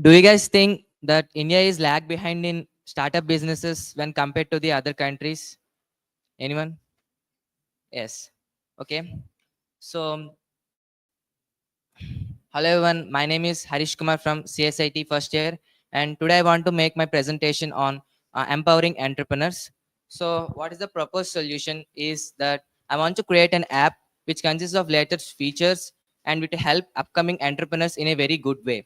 Do you guys think that India is lag behind in startup businesses when compared to the other countries? Anyone? Yes. Okay. So, hello everyone. My name is Harish Kumar from CSIT first year, and today I want to make my presentation on empowering entrepreneurs. So, what is the proposed solution? Is that I want to create an app which consists of latest features and will help upcoming entrepreneurs in a very good way.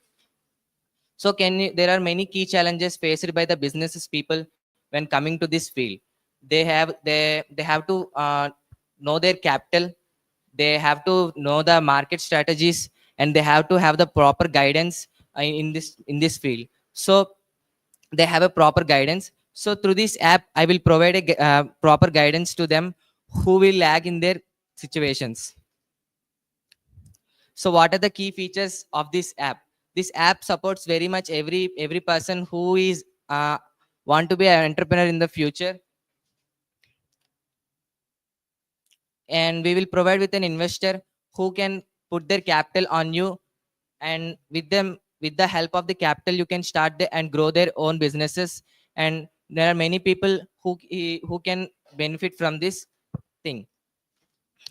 So there are many key challenges faced by the businesses people when coming to this field. They have to know their capital. They have to know the market strategies, and they have to have the proper guidance in this field. So they have a proper guidance. So through this app, I will provide a proper guidance to them who will lag in their situations. So what are the key features of this app? This app supports very much every person who is want to be an entrepreneur in the future, and we will provide with an investor who can put their capital on you, and with the help of the capital you can start and grow their own businesses. And there are many people who can benefit from this thing.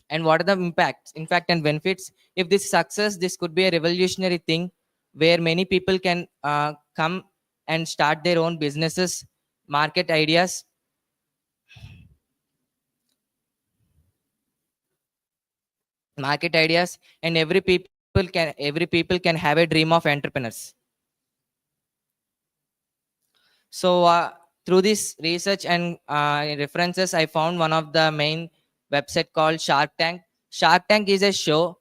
And what are the impacts, in fact, and benefits? If this success, this could be a revolutionary thing where many people can come and start their own businesses, market ideas. And every people can have a dream of entrepreneurs. So through this research and references, I found one of the main website called Shark Tank. Shark Tank is a show.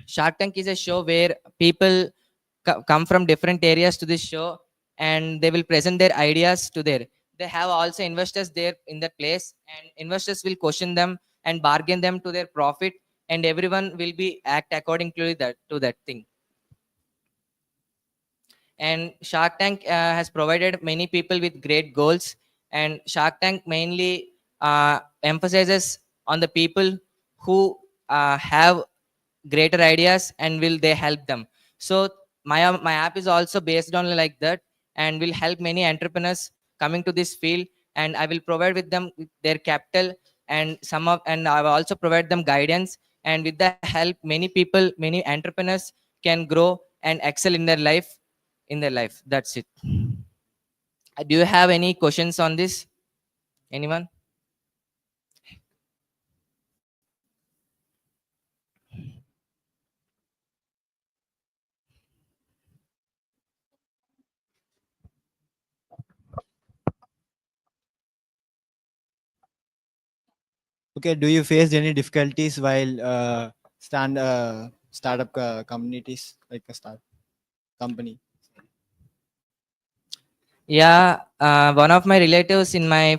Shark Tank is a show where people come from different areas to this show, and they will present their ideas to there. They have also investors there in that place, and investors will question them and bargain them to their profit, and everyone will be act according to that thing. And Shark Tank has provided many people with great goals, and Shark Tank mainly emphasizes on the people who have greater ideas and will they help them. So my app is also based on like that, and will help many entrepreneurs coming to this field, and I will provide with them with their capital, and I will also provide them guidance, and with the help many entrepreneurs can grow and excel in their life. That's it. Do you have any questions on this? Anyone? Okay, do you face any difficulties while startup communities like a start company? Yeah, one of my relatives in my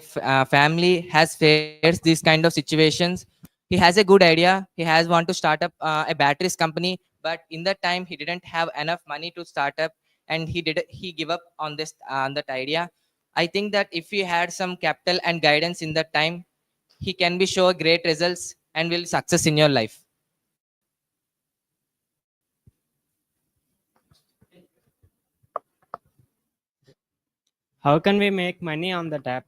family has faced these kind of situations. He has a good idea. He has want to start up a batteries company, but in that time he didn't have enough money to start up, and he give up on that idea. I think that if he had some capital and guidance in that time, he can be show great results and will success in your life. How can we make money on the tap?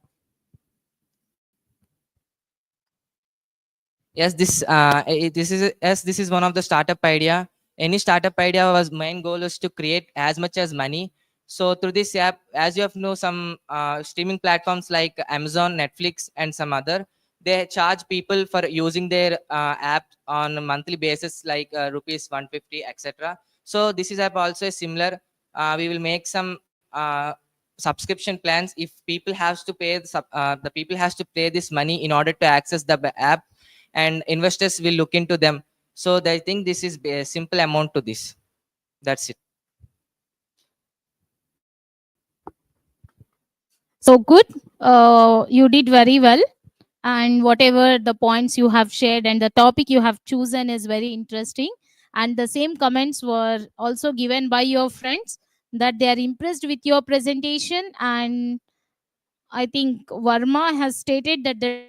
This is one of the startup idea. Any startup idea was main goal is to create as much as money. So through this app, as you have know, some streaming platforms like Amazon, Netflix, and some other, they charge people for using their app on a monthly basis, like rupees 150, etc. So this is app also is similar. We will make some subscription plans. If people has to pay the people has to pay this money in order to access the app, and investors will look into them. So they think this is a simple amount to this. That's it. So good. You did very well. And whatever the points you have shared and the topic you have chosen is very interesting. And the same comments were also given by your friends that they are impressed with your presentation. And I think Varma has stated that the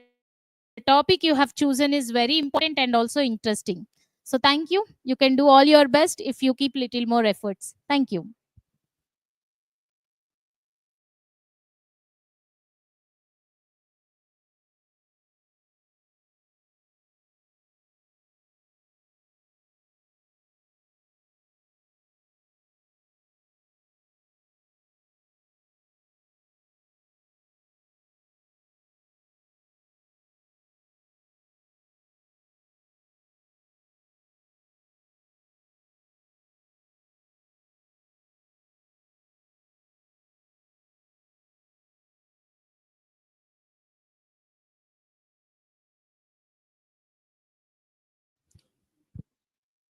topic you have chosen is very important and also interesting. So thank you. You can do all your best if you keep little more efforts. Thank you.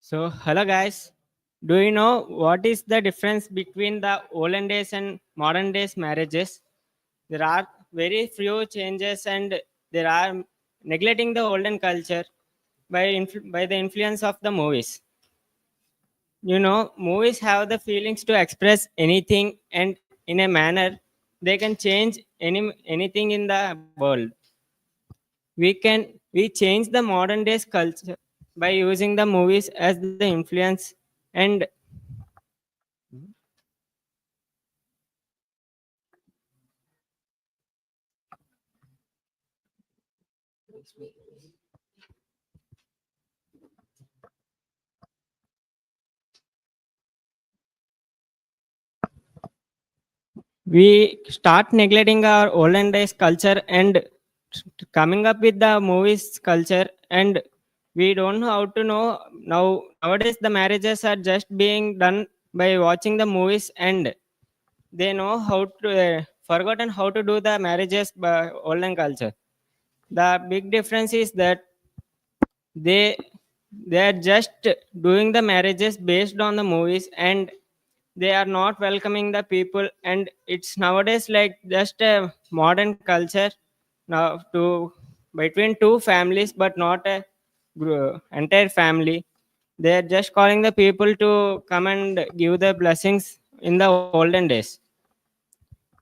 So, hello guys. Do you know what is the difference between the olden days and modern days marriages? There are very few changes, and there are neglecting the olden culture by the influence of the movies. Movies have the feelings to express anything, and in a manner they can change anything in the world. We change the modern days culture by using the movies as the influence, and we start neglecting our olden days culture and coming up with the movies culture, and we don't know how to know. Nowadays the marriages are just being done by watching the movies, and they know how to forgotten how to do the marriages by olden culture. The big difference is that they they are just doing the marriages based on the movies, and they are not welcoming the people, and it's nowadays like just a modern culture now to between two families, but not a entire family. They are just calling the people to come and give the blessings in the olden days.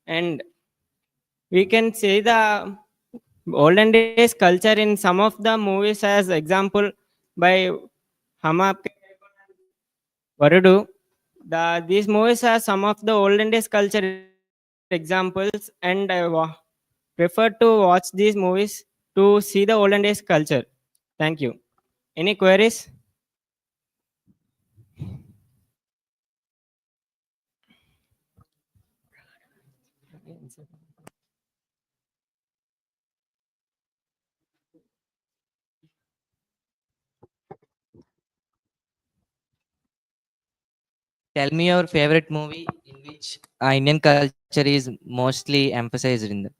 And we can see the olden days culture in some of the movies as example by Hum Aapke Varudu. These movies are some of the olden days culture examples, and prefer to watch these movies to see the olden days culture. Thank you. Any queries? Tell me your favorite movie in which Indian culture is mostly emphasized in the.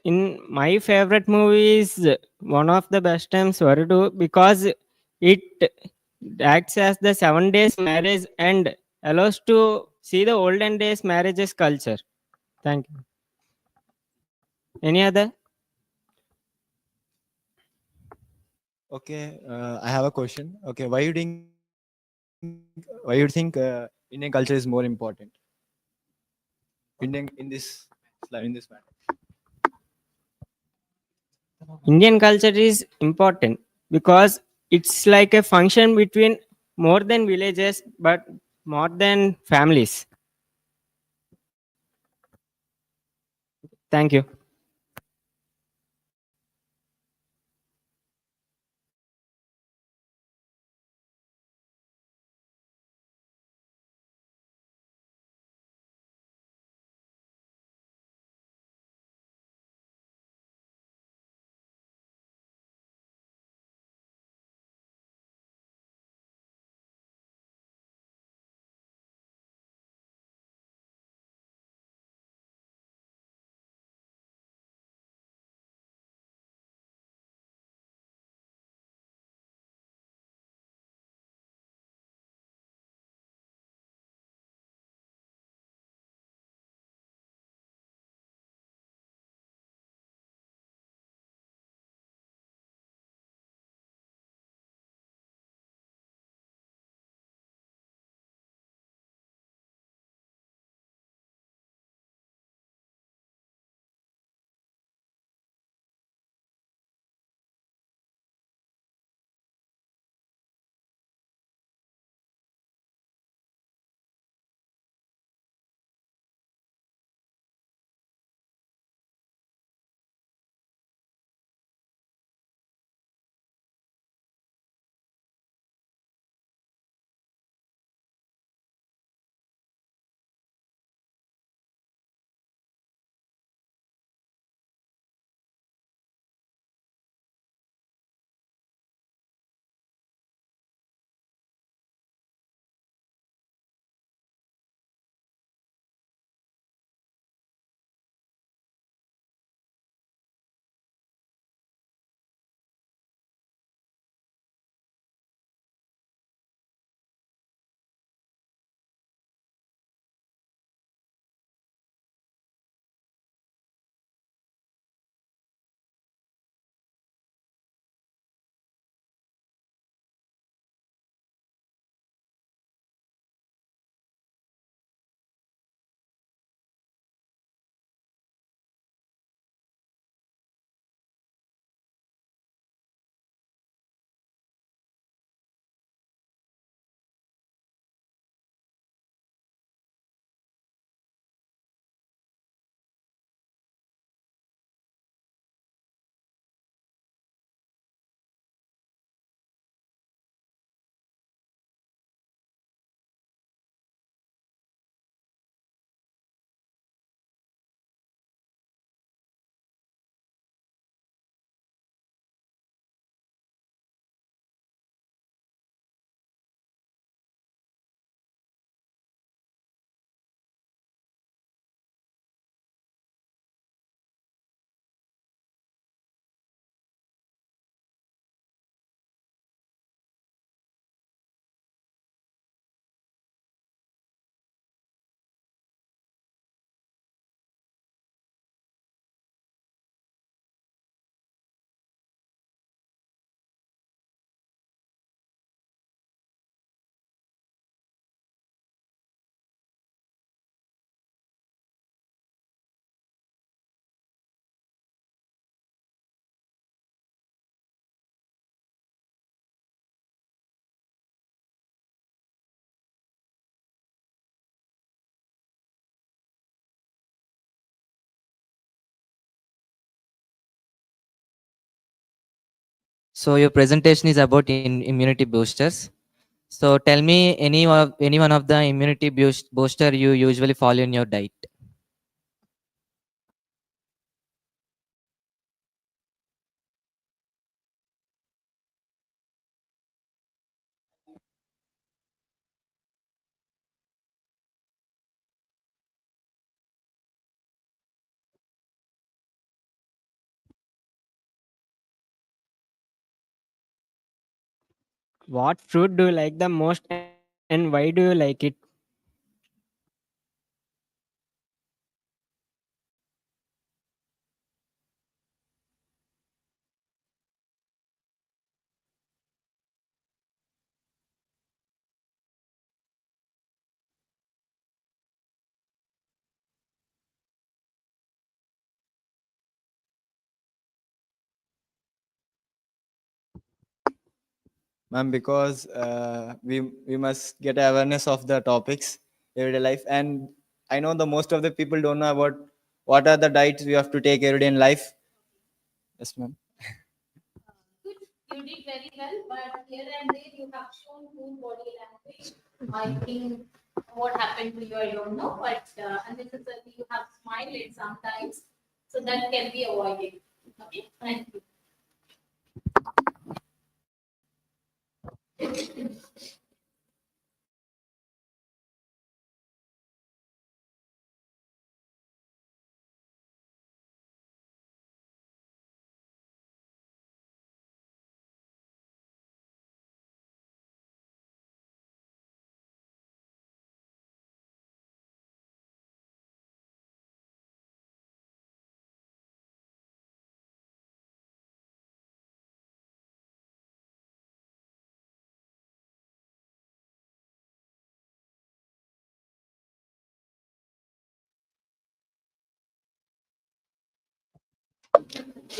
In my favorite movie is one of the best times Varudu, because it acts as the 7 days marriage and allows to see the olden days marriages culture. Thank you. Any other? Okay, I have a question. Okay, why you think Indian culture is more important? In this matter. Indian culture is important because it's like a function between more than villages but more than families. Thank you. So your presentation is about immunity boosters. So tell me any one of the immunity booster you usually follow in your diet. What fruit do you like the most and why do you like it? Ma'am, because we must get awareness of the topics everyday life, and I know the most of the people don't know about what are the diets we have to take every day in life. Yes, ma'am. Good. You did very well, but here and there you have shown cool body language. I think what happened to you, I don't know, but unnecessarily you have smiled it sometimes, so that can be avoided. Okay, thank you.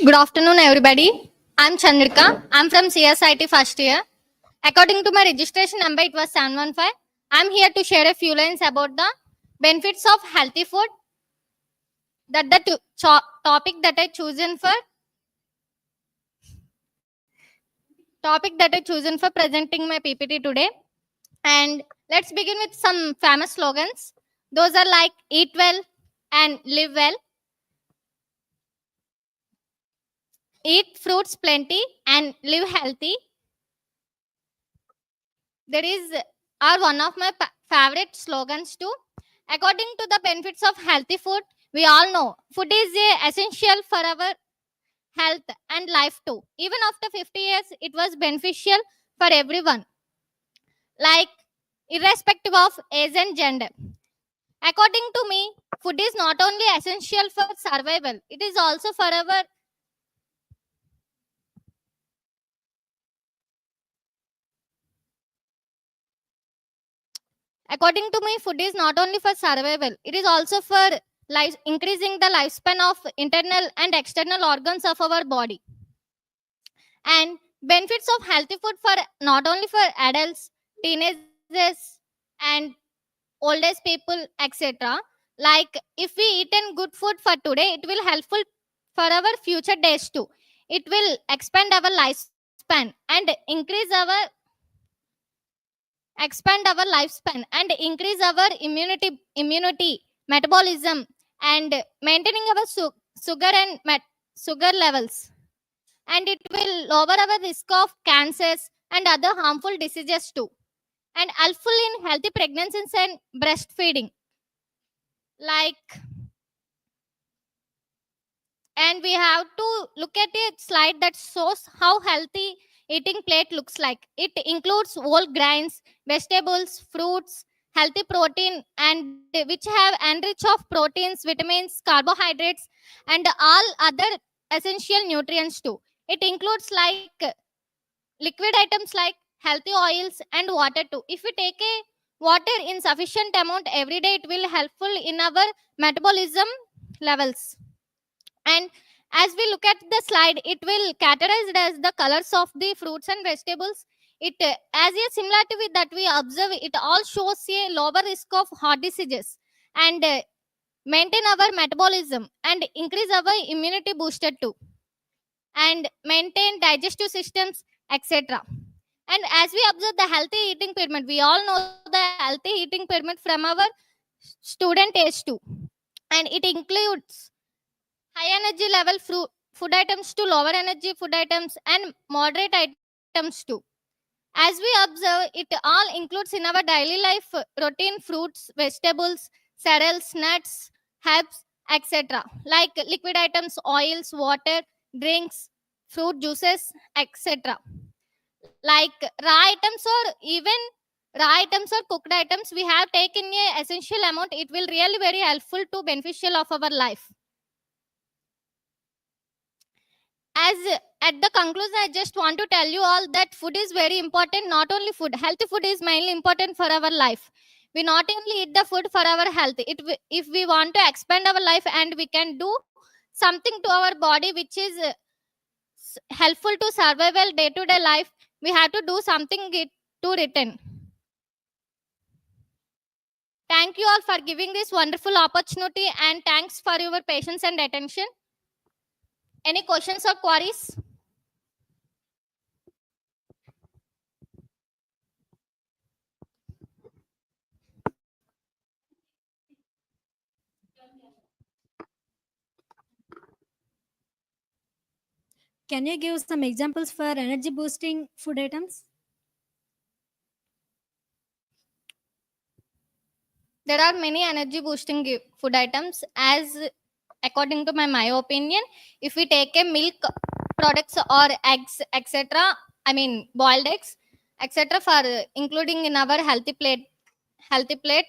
Good afternoon, everybody. I'm Chandrika. I'm from CSIT first year. According to my registration number, it was 715. I'm here to share a few lines about the benefits of healthy food. That the topic that I chosen for presenting my PPT today. And let's begin with some famous slogans. Those are like eat well and live well, eat fruits plenty and live healthy. There is are one of my favorite slogans too. According to the benefits of healthy food, we all know food is essential for our health and life too. Even after 50 years, it was beneficial for everyone, like irrespective of age and gender. According to me, food is not only essential for survival, it is also for our according to me, food is not only for survival, it is also for life, increasing the lifespan of internal and external organs of our body. And benefits of healthy food for not only for adults, teenagers, and old age people, etc. Like if we eaten good food for today, it will helpful for our future days too. It will expand our lifespan and increase our immunity, metabolism, and maintaining our sugar and sugar levels. And it will lower our risk of cancers and other harmful diseases too. And helpful in healthy pregnancies and breastfeeding. Like, and we have to look at a slide that shows how healthy eating plate looks like. It includes whole grains, vegetables, fruits, healthy protein, and which have enrich of proteins, vitamins, carbohydrates, and all other essential nutrients too. It includes like liquid items like healthy oils and water too. If we take a water in sufficient amount every day, it will helpful in our metabolism levels. And as we look at the slide, it will categorized as the colors of the fruits and vegetables. It as a similarity with that we observe, it all shows a lower risk of heart diseases and maintain our metabolism and increase our immunity booster too. and maintain digestive systems, etc. And as we observe the healthy eating pyramid, we all know the healthy eating pyramid from our student age too. And it includes high energy level food items to lower energy food items and moderate items too. As we observe, it all includes in our daily life routine fruits, vegetables, cereals, nuts, herbs, etc. Like liquid items, oils, water, drinks, fruit juices, etc. Like raw items or even raw items or cooked items, we have taken a essential amount. It will really very helpful to beneficial of our life. As at the conclusion, I just want to tell you all that food is very important. Not only food, healthy food is mainly important for our life. We not only eat the food for our health, if we want to expand our life and we can do something to our body which is helpful to survival day to day life, we have to do something it to return. Thank you all for giving this wonderful opportunity, and thanks for your patience and attention. Any questions or queries? Can you give some examples for energy boosting food items? There are many energy boosting food items. As according to my opinion, if we take a milk products or eggs, etc., I mean boiled eggs, etc., for including in our healthy plate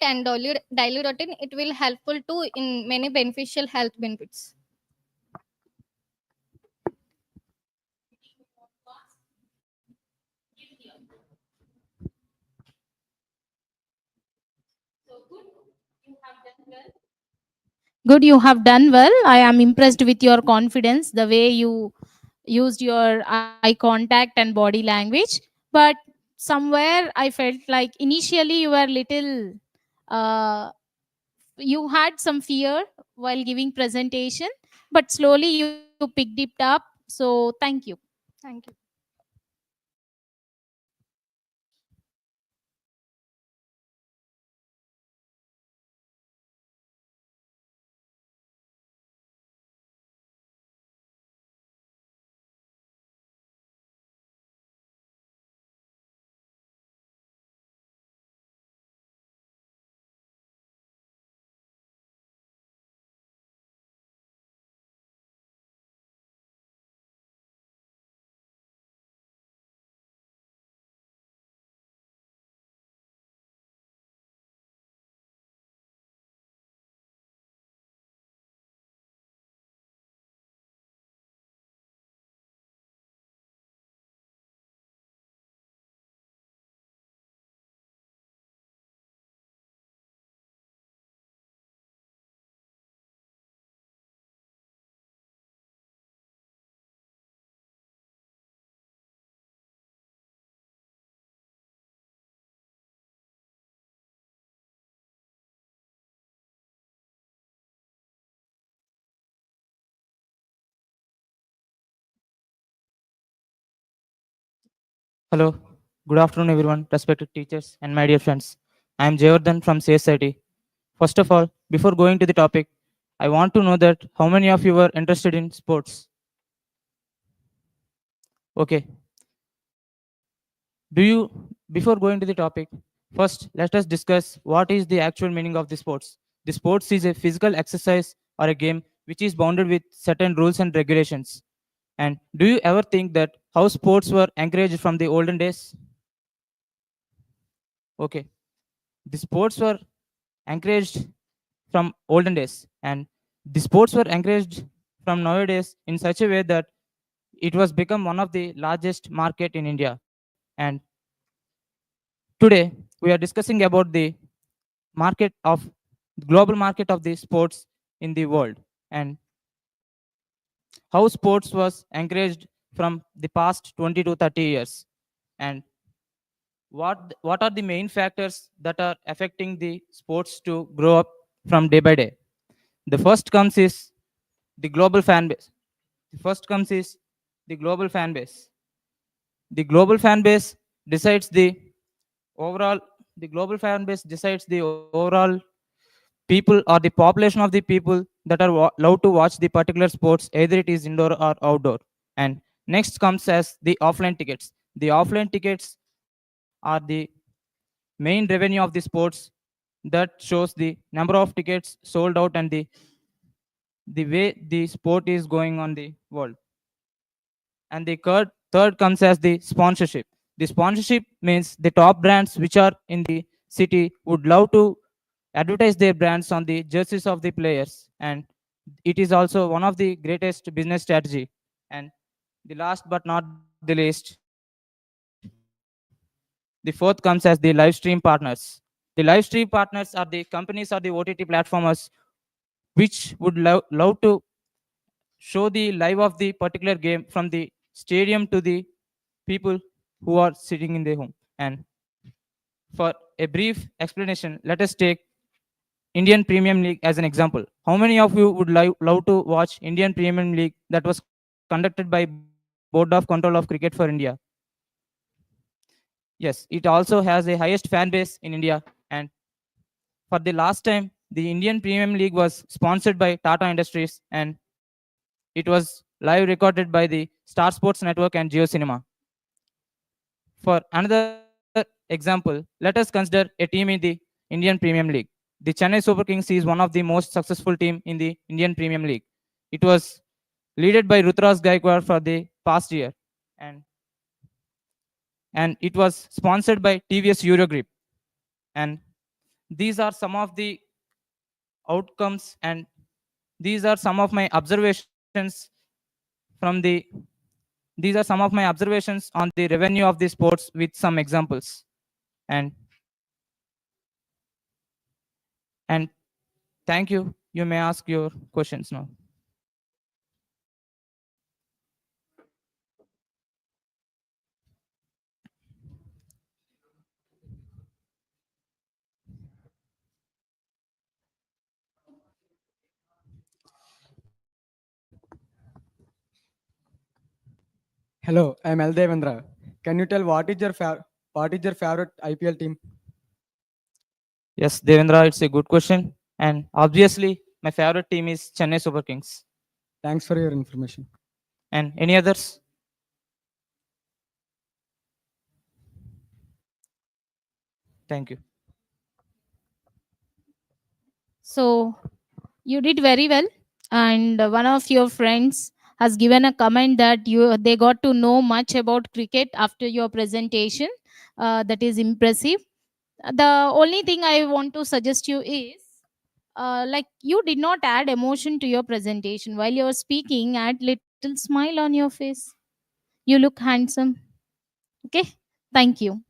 and daily routine, it will helpful to in many beneficial health benefits. Good, you have done well. I am impressed with your confidence, the way you used your eye contact and body language. But somewhere I felt like initially you were little, uh, you had some fear while giving presentation, but slowly you picked it up. So thank you. Thank you. Hello, good afternoon, everyone, respected teachers and my dear friends. I am Jayardhan from CSIT. First of all, before going to the topic, I want to know that how many of you are interested in sports? Okay. Do you, before going to the topic, first let us discuss what is the actual meaning of the sports. The sports is a physical exercise or a game which is bounded with certain rules and regulations. And do you ever think that how sports were encouraged from the olden days? Okay. The sports were encouraged from olden days, and the sports were encouraged from nowadays in such a way that it was become one of the largest market in India. And today we are discussing about the market of global market of the sports in the world, and how sports was encouraged from the past 20 to 30 years, and what are the main factors that are affecting the sports to grow up from day by day. The first comes is the global fan base. The first comes is the global fan base. The global fan base decides the overall. The global fan base decides the overall people or the population of the people that are allowed to watch the particular sports, either it is indoor or outdoor. And next comes as the offline tickets. The offline tickets are the main revenue of the sports that shows the number of tickets sold out and the way the sport is going on the world. And the third comes as the sponsorship. The sponsorship means the top brands which are in the city would love to advertise their brands on the jerseys of the players, and it is also one of the greatest business strategy. And the last but not the least, the fourth comes as the live stream partners. The live stream partners are the companies or the OTT platformers which would love to show the live of the particular game from the stadium to the people who are sitting in their home. And for a brief explanation, let us take Indian Premium League as an example. How many of you would love to watch Indian Premium League that was conducted by Board of Control of Cricket for India? Yes, it also has a highest fan base in India. And for the last time, the Indian Premium League was sponsored by Tata Industries, and it was live recorded by the Star Sports Network and Geo Cinema. For another example, let us consider a team in the Indian Premium League. The Chennai Super Kings is one of the most successful team in the Indian Premium League. It was led by Rutraj Gaikwad for the past year, and it was sponsored by TVS Eurogrip. And these are some of the outcomes, and these are some of my observations from the on the revenue of the sports with some examples. And and thank you. You may ask your questions now. Hello, I'm L. Devendra. Can you tell what is your favorite IPL team? Yes, Devendra, it's a good question. And obviously, my favorite team is Chennai Super Kings. Thanks for your information. And any others? Thank you. So you did very well, and one of your friends has given a comment that they got to know much about cricket after your presentation. That is impressive. The only thing I want to suggest you is, like, you did not add emotion to your presentation while you're speaking. Add little smile on your face. You look handsome. Okay, thank you.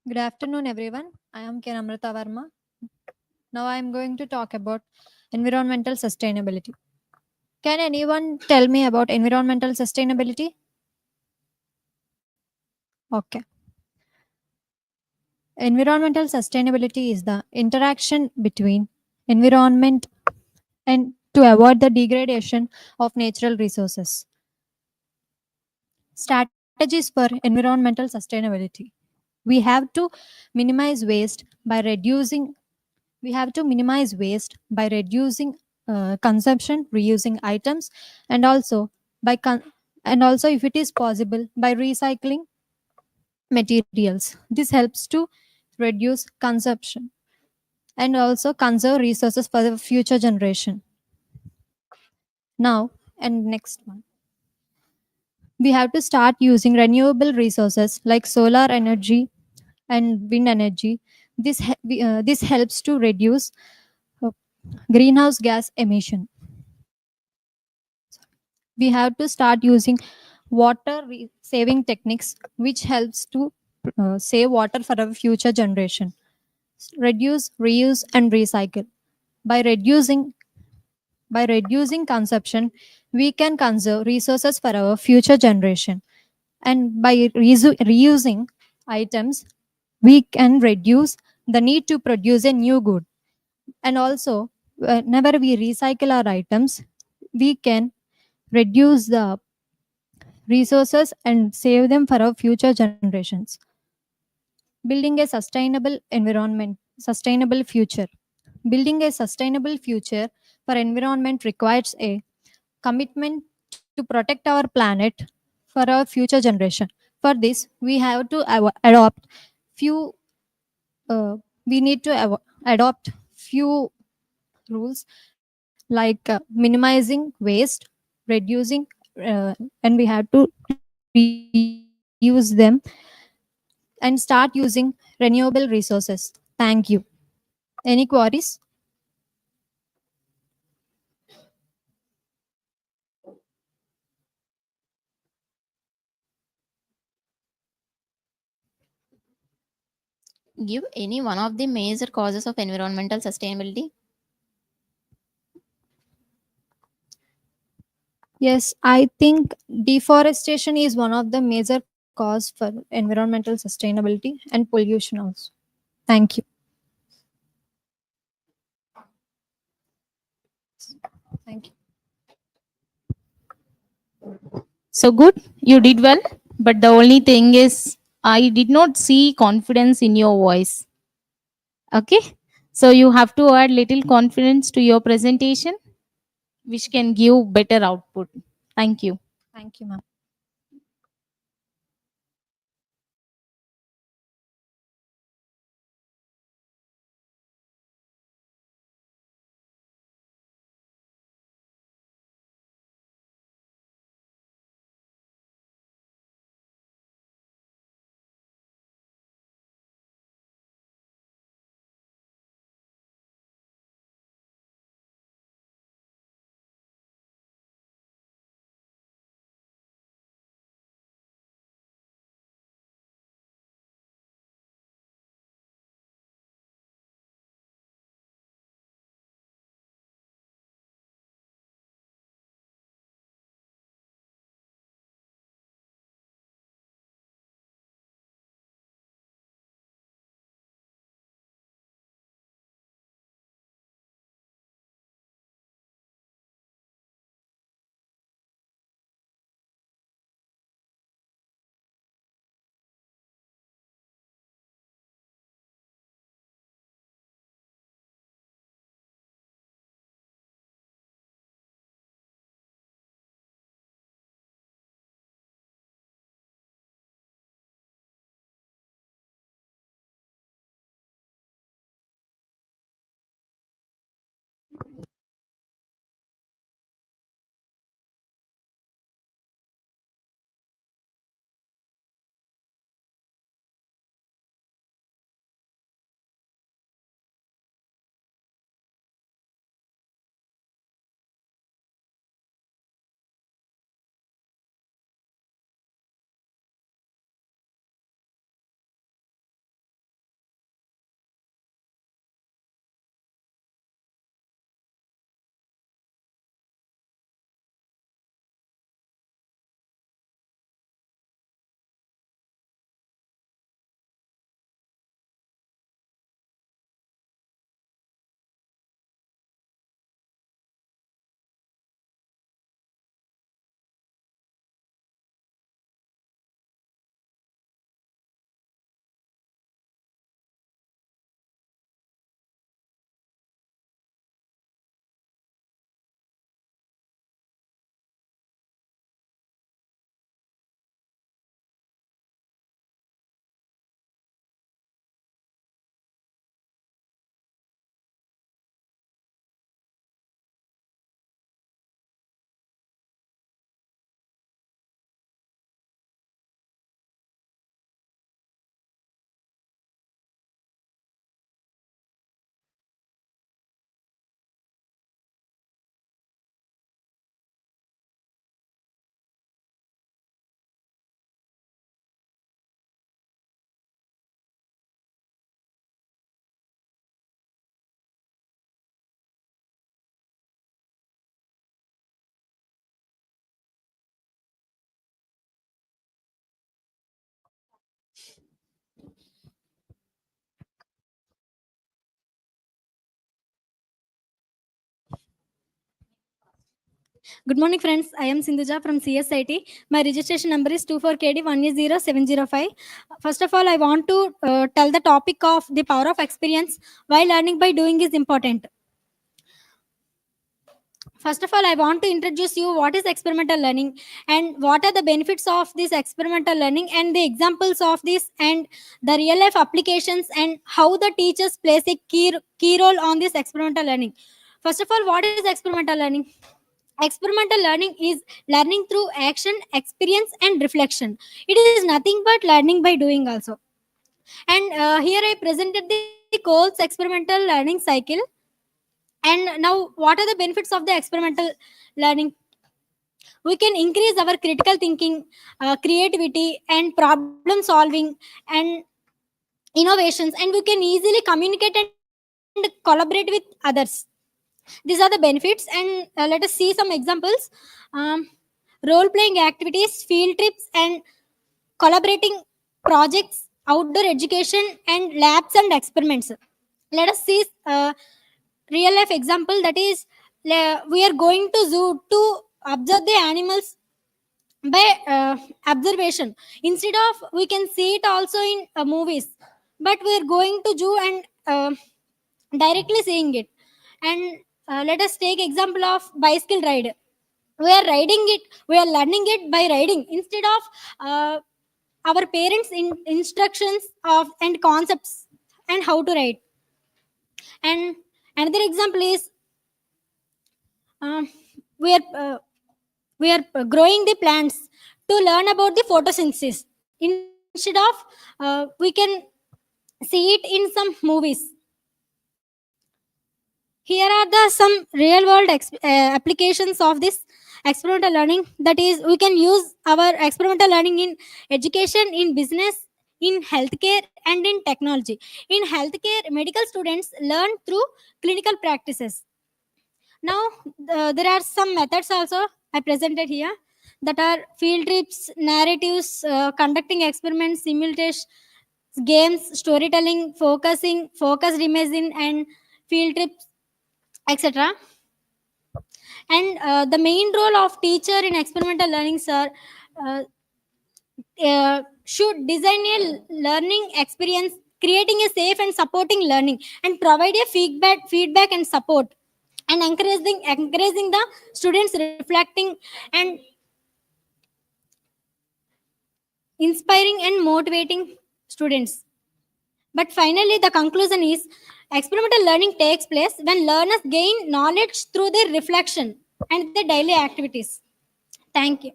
Good afternoon, everyone. I am Kiramrita Verma. Now I am going to talk about environmental sustainability. Can anyone tell me about environmental sustainability? Okay. Environmental sustainability is the interaction between environment and to avoid the degradation of natural resources. Starting Strategies for environmental sustainability. We have to minimize waste by reducing. We have to minimize waste by reducing consumption, reusing items, and also and also, if it is possible, by recycling materials. This helps to reduce consumption and also conserve resources for the future generation. Now, and next one, we have to start using renewable resources like solar energy and wind energy. This helps to reduce uh, greenhouse gas emission. We have to start using saving techniques, which helps to save water for our future generation. Reduce, reuse, and recycle. By reducing consumption, we can conserve resources for our future generation. And by reusing items, we can reduce the need to produce a new good. And also, whenever we recycle our items, we can reduce the resources and save them for our future generations. Building a sustainable future. Building a sustainable future for environment requires a commitment to protect our planet for our future generation. For this, we have to adopt few. We need to adopt few rules like minimizing waste, reducing, and we have to reuse them and start using renewable resources. Thank you. Any queries? Give any one of the major causes of environmental sustainability. Yes, I think deforestation is one of the major cause for environmental sustainability and pollution also. Thank you. Thank you. So good, you did well. But the only thing is, I did not see confidence in your voice. Okay, so you have to add little confidence to your presentation, which can give better output. Thank you. Thank you, ma'am. Good morning, friends. I am Sindhuja from CSIT. My registration number is 24KD180705. First of all, I want to tell the topic of the power of experience why learning by doing is important. First of all, I want to introduce you what is experimental learning and what are the benefits of this experimental learning and the examples of this and the real life applications and how the teachers plays a key role on this experimental learning. First of all, what is experimental learning? Experimental learning is learning through action, experience, and reflection. It is nothing but learning by doing also. And here I presented the Cole's experimental learning cycle. And now, what are the benefits of the experimental learning? We can increase our critical thinking, creativity, and problem solving, and innovations, and we can easily communicate and collaborate with others. These are the benefits, and let us see some examples. um, Role playing activities, field trips, and collaborating projects, outdoor education, and labs and experiments. Let us see real life example, that is, we are going to zoo to observe the animals by observation. Instead of we can see it also in movies, but we are going to zoo and directly seeing it. And let us take example of bicycle ride. We are riding it, we are learning it by riding instead of our parents instructions of and concepts and how to write. And another example is, um, we are growing the plants to learn about the photosynthesis instead of we can see it in some movies. Here are the some real world applications of this experimental learning, that is, we can use our experimental learning in education, in business, in healthcare, and in technology. In healthcare, medical students learn through clinical practices. Now, there are some methods also I presented here, that are field trips, narratives, conducting experiments, simulation, games, storytelling, focused imaging, and field trips, etc. And the main role of teacher in experimental learning, sir, uh, should design a learning experience, creating a safe and supporting learning, and provide a feedback and support, and encouraging the students reflecting, and inspiring and motivating students. But finally, the conclusion is, experimental learning takes place when learners gain knowledge through their reflection and their daily activities. Thank you.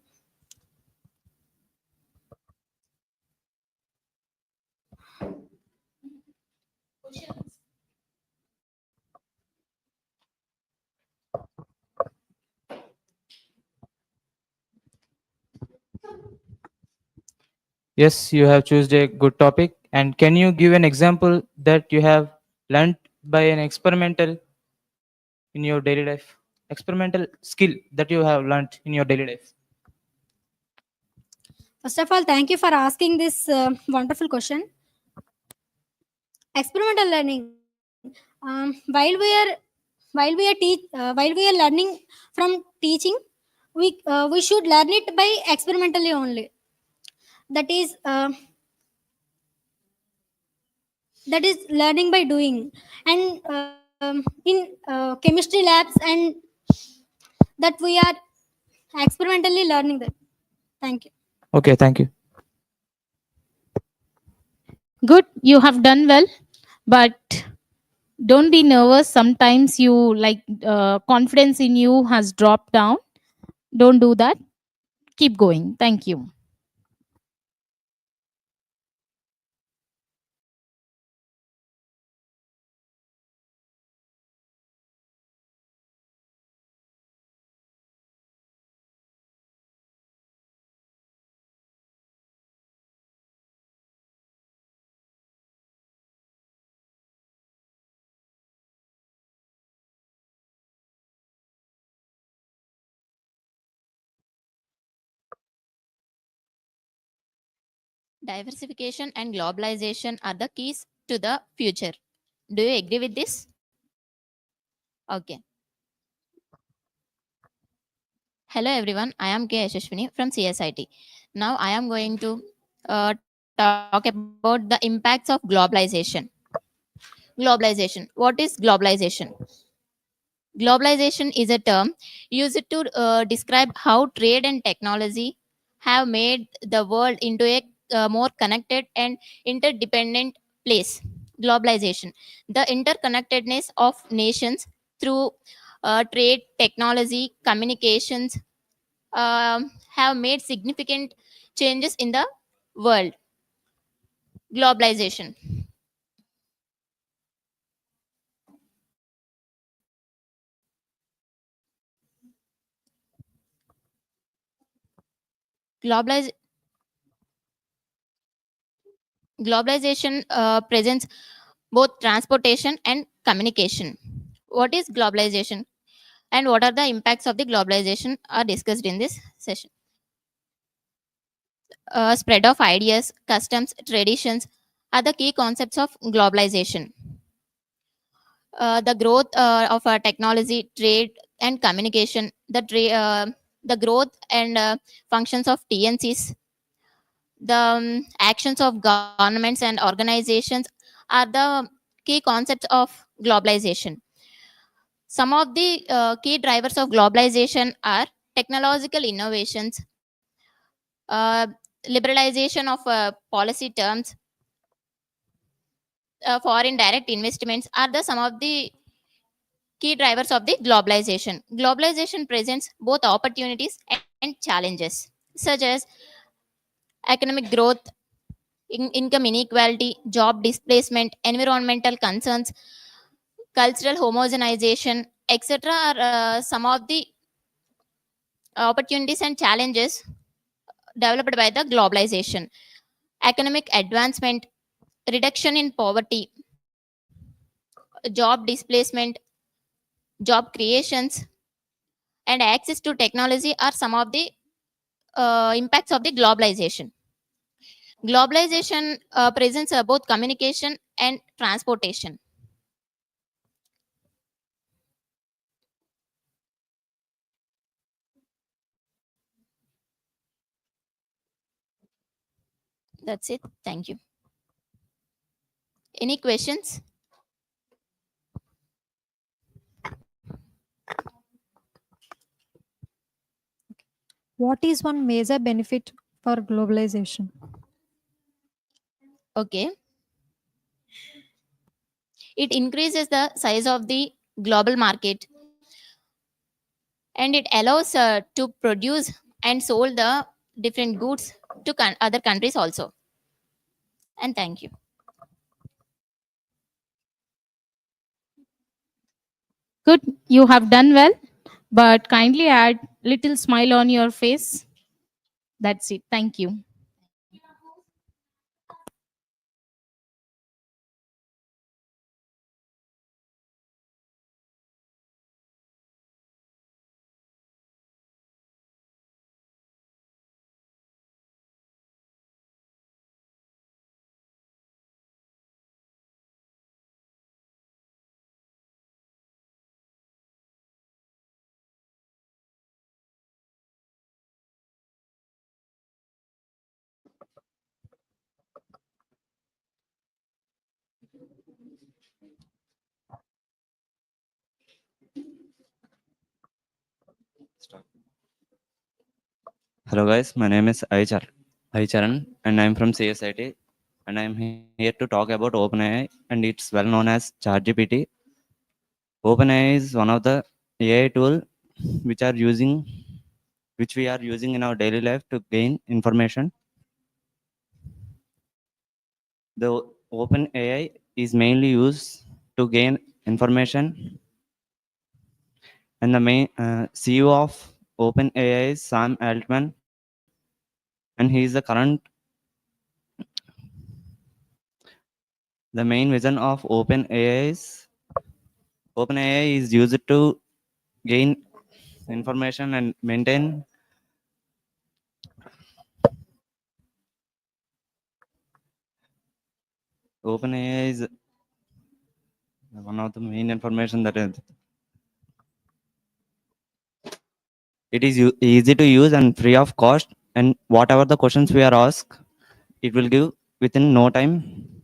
Yes, you have chosen a good topic. And can you give an example that you have learned by an experimental in your daily life? Experimental skill that you have learned in your daily life. First of all, thank you for asking this wonderful question. Experimental learning. While we are while we are learning from teaching, we should learn it by experimentally only. That is that is learning by doing, and in chemistry labs, and that we are experimentally learning that. Thank you. Okay, thank you. Good, you have done well, but don't be nervous. Sometimes you like confidence in you has dropped down. Don't do that. Keep going. Thank you. Diversification and globalization are the keys to the future. Do you agree with this? Okay. Hello everyone, I am K. Yashashwini from CSIT. Now I am going to talk about the impacts of globalization. Globalization. What is globalization? Globalization is a term used to describe how trade and technology have made the world into a more connected and interdependent place. Globalization, the interconnectedness of nations through trade, technology, communications, have made significant changes in the world. Globalization. Globaliz- Globalization presents both transportation and communication. What is globalization and what are the impacts of the globalization are discussed in this session. Spread of ideas, customs, traditions are the key concepts of globalization. The growth of technology, trade, and communication, the growth and functions of TNCs, the actions of governments and organizations are the key concepts of globalization. Some of the key drivers of globalization are technological innovations, uh, liberalization of policy terms, foreign direct investments are the some of the key drivers of the globalization. Globalization presents both opportunities and challenges, such as economic growth, income inequality, job displacement, environmental concerns, cultural homogenization, etc. are some of the opportunities and challenges developed by the globalization. Economic advancement, reduction in poverty, job displacement, job creations, and access to technology are some of the impacts of the globalization. Globalization presents both communication and transportation. That's it. Thank you. Any questions? What is one major benefit for globalization? Okay. It increases the size of the global market and it allows to produce and sold the different goods to other countries also. And thank you. Good, you have done well, but kindly add little smile on your face. That's it. Thank you. Hello guys, my name is Aicharan and I'm from CSIT and I'm here to talk about OpenAI and it's well known as ChatGPT. OpenAI is one of the AI tool which are using which we are using in our daily life to gain information. The OpenAI is mainly used to gain information and the main CEO of OpenAI is Sam Altman and he is the current the main vision of OpenAI is used to gain information and maintain OpenAI is one of the main information that is It is easy to use and free of cost. And whatever the questions we are asked, it will give within no time.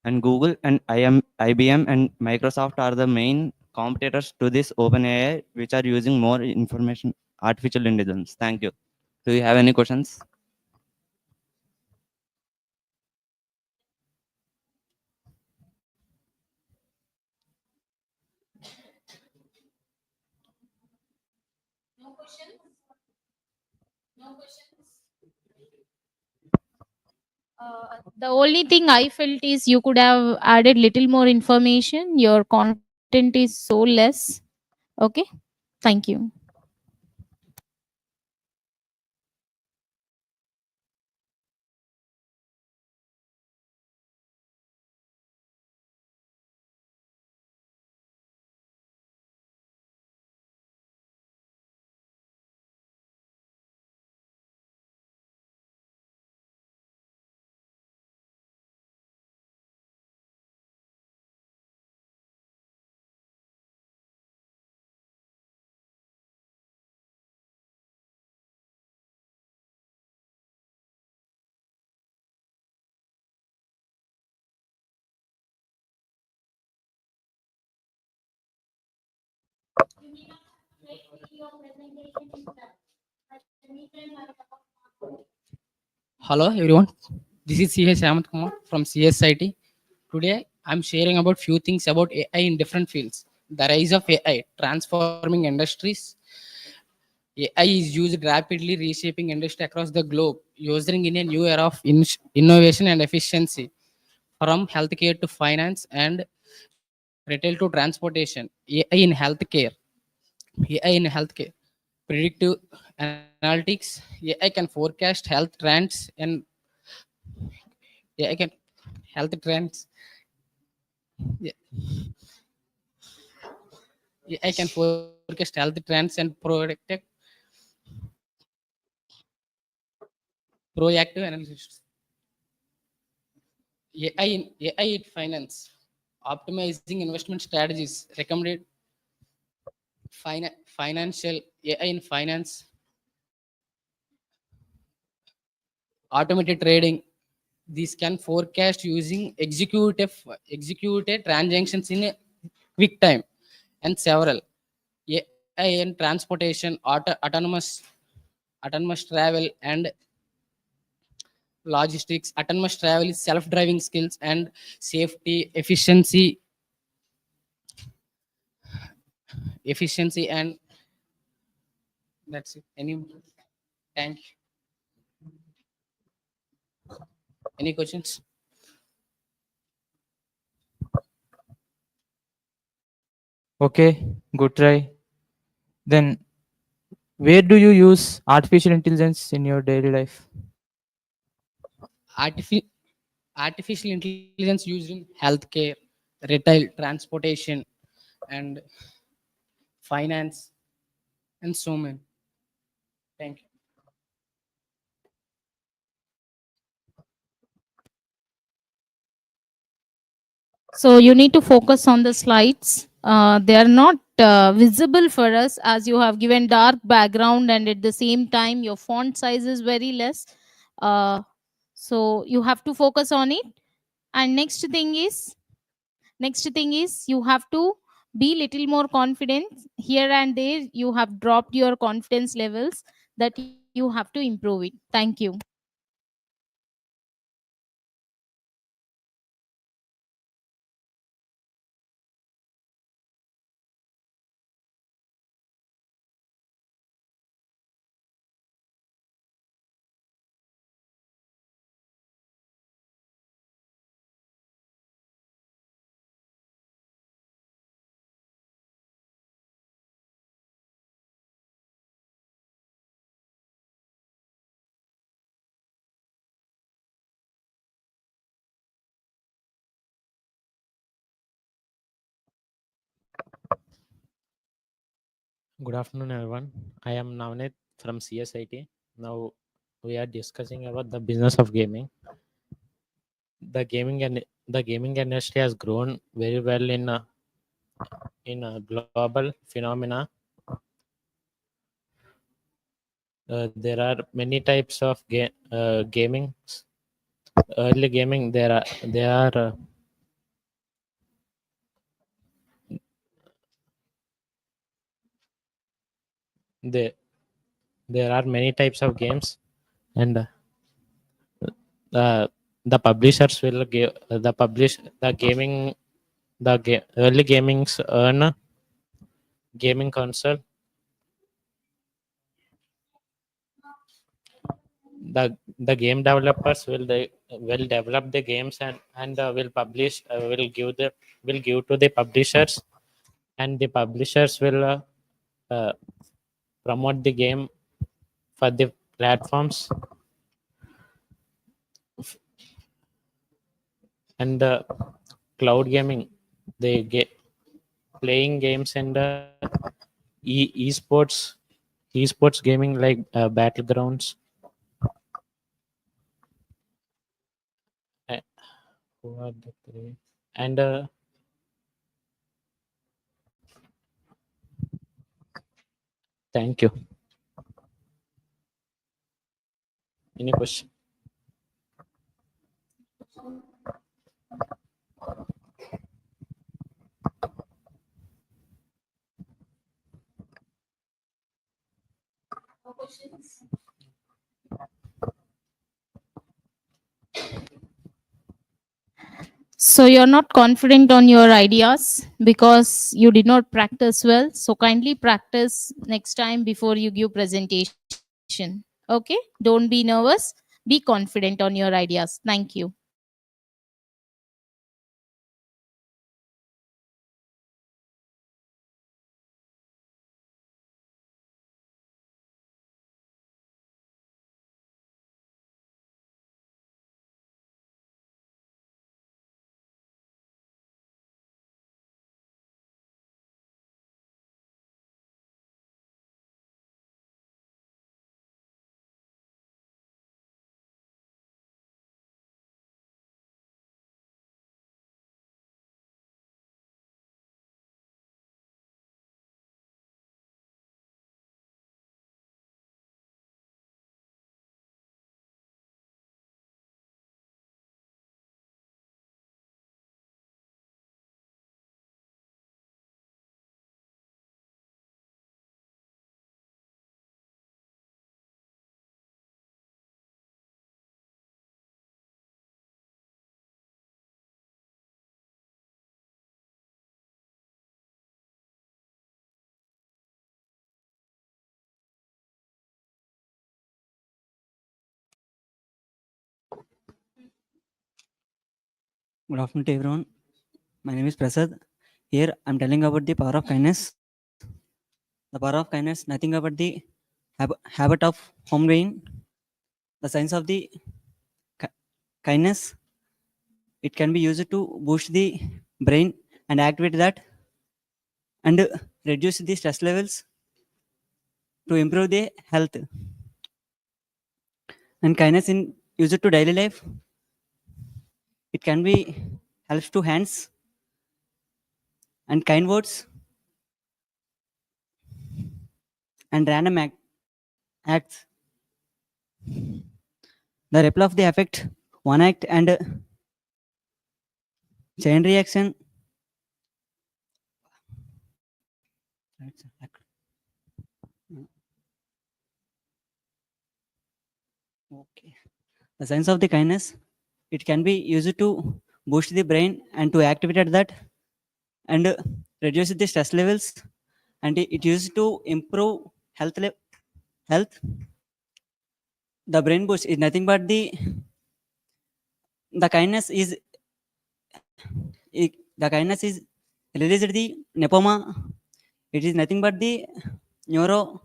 And Google and IBM and Microsoft are the main competitors to this OpenAI, which are using more information artificial intelligence. Thank you. Do you have any questions? The only thing I felt is you could have added little more information. Your content is so less. Okay. Thank you. Hello everyone, this is CH-2 from CSIT. Today I'm sharing about few things about AI in different fields. The rise of AI, transforming industries. AI is used rapidly reshaping industry across the globe, using in a new era of innovation and efficiency, from healthcare to finance and retail to transportation. AI in healthcare, AI in healthcare, predictive analytics. AI can forecast health trends and AI can health trends. Yeah, AI can forecast health trends and proactive analysis. AI in finance, optimizing investment strategies, recommended financial AI in finance, automated trading. These can forecast using executed transactions in a quick time and several. AI in transportation, autonomous travel and logistics. Autonomous travel is self-driving skills and safety, efficiency, and that's it. Thank you. Any questions? Okay, good try. Then, where do you use artificial intelligence in your daily life? Artifi- Artificial intelligence used in healthcare, retail, transportation, and finance, and so many. Thank you. So you need to focus on the slides. They are not visible for us as you have given dark background, and at the same time your font size is very less. So you have to focus on it. And next thing is you have to be little more confident. Here and there you have dropped your confidence levels, that you have to improve it. Thank you. Good afternoon, everyone. I am Navneet from CSIT. Now we are discussing about the business of gaming. The gaming and the gaming industry has grown very well in a global phenomena. There are many types of gaming. Early gaming, there there are many types of games, and the publishers will give the publish the gaming early gamings earn a gaming console. The game developers will develop the games and will publish will give to the publishers, and the publishers will uh, promote the game for the platforms, and cloud gaming, they get playing games, and esports gaming like battlegrounds. uh, who are the three? And thank you. Any question? So you're not confident on your ideas because you did not practice well. So kindly practice next time before you give presentation. Okay? Don't be nervous. Be confident on your ideas. Thank you. Good afternoon to everyone. My name is Prasad. Here I'm telling about the power of kindness. The power of kindness, nothing about the habit of home gain. The science of the ki- kindness, it can be used to boost the brain and activate that and reduce the stress levels to improve the health. And kindness in used to daily life, it can be helps to hands and kind words and random acts. The ripple of the effect, one act and chain reaction. Okay. The science of the kindness, it can be used to boost the brain and to activate that and reduce the stress levels, and it used to improve health. The brain boost is nothing but the kindness is the kindness is released the nepoma. It is nothing but the neuro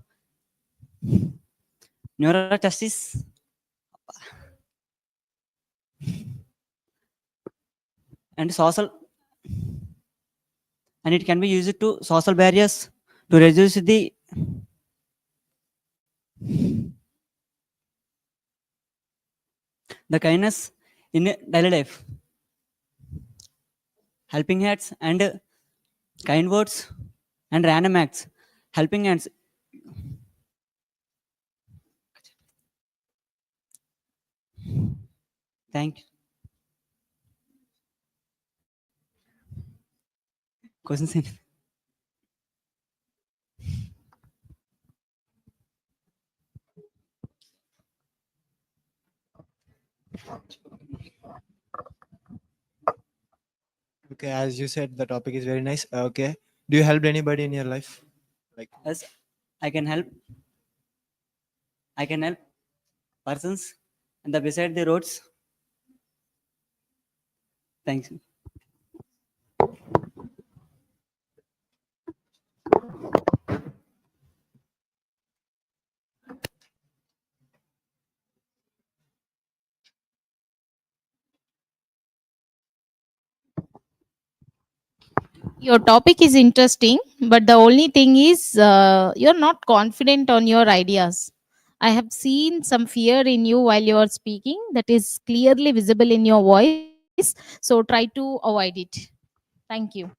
neurojustice and social, and it can be used to social barriers to reduce the kindness in daily life. helping hands, and kind words and random acts. Helping hands. Thank you. Questions in. Okay, as you said, the topic is very nice. Okay, do you help anybody in your life? Like, Yes, I can help. I can help persons and the beside the roads. Thanks. Your topic is interesting, but the only thing is you're not confident on your ideas. I have seen some fear in you while you are speaking that is clearly visible in your voice. So try to avoid it. Thank you.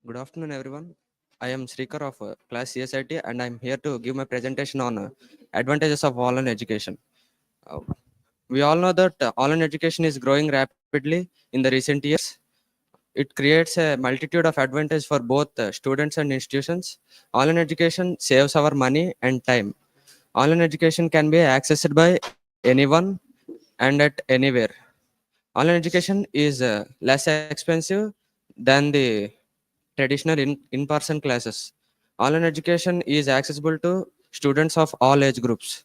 Good afternoon, everyone. I am Srikar of class CSIT, and I'm here to give my presentation on advantages of online education. Uh, we all know that online education is growing rapidly in the recent years. It creates a multitude of advantages for both students and institutions. Online education saves our money and time. Online education can be accessed by anyone and at anywhere. Online education is less expensive than the traditional in-person classes. Online education is accessible to students of all age groups.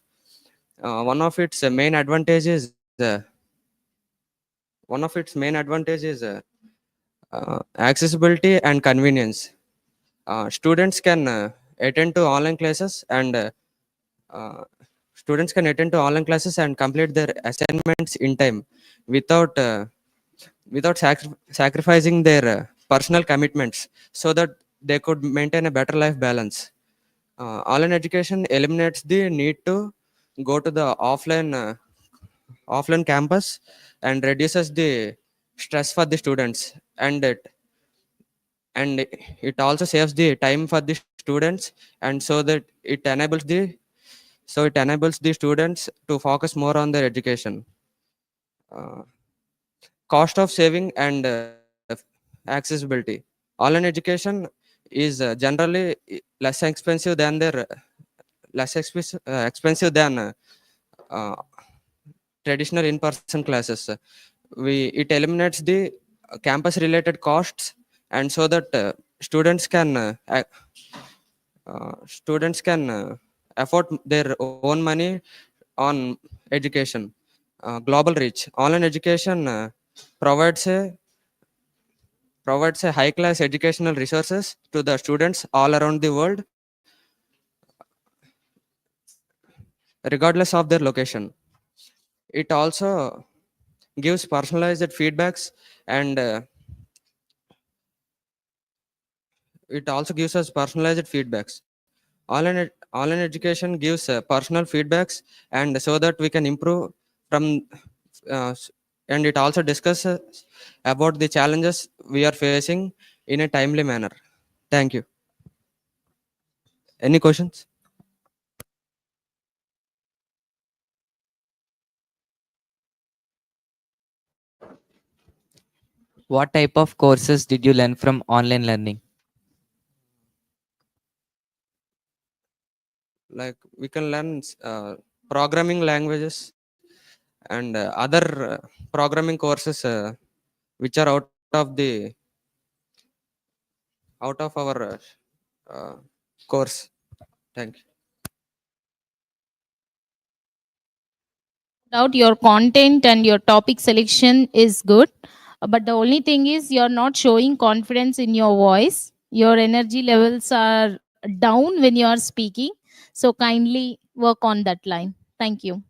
One of its main advantages one of its main advantage is accessibility and convenience. Students can attend to online classes and uh, students can attend to online classes and complete their assignments in time without sacrificing their personal commitments, so that they could maintain a better life balance. Online education eliminates the need to go to the offline campus and reduces the stress for the students, and it also saves the time for the students, and so that it enables the students to focus more on their education. uh, Cost of saving and accessibility. Online education is generally less expensive than their expensive than uh, traditional in-person classes. It eliminates the campus related costs, and so that students can afford their own money on education. Global reach. Online education provides a high class educational resources to the students all around the world, regardless of their location. It also gives personalized feedbacks, and it also gives us personalized feedbacks. Online education gives personal feedbacks, and so that we can improve from and it also discusses about the challenges we are facing in a timely manner. Thank you. Any questions? What type of courses did you learn from online learning? Like, we can learn programming languages and other programming courses which are out of the out of our uh, course. Thank you. Doubt your content and your topic selection is good, but the only thing is you're not showing confidence in your voice. Your energy levels are down when you are speaking. So kindly work on that line. Thank you.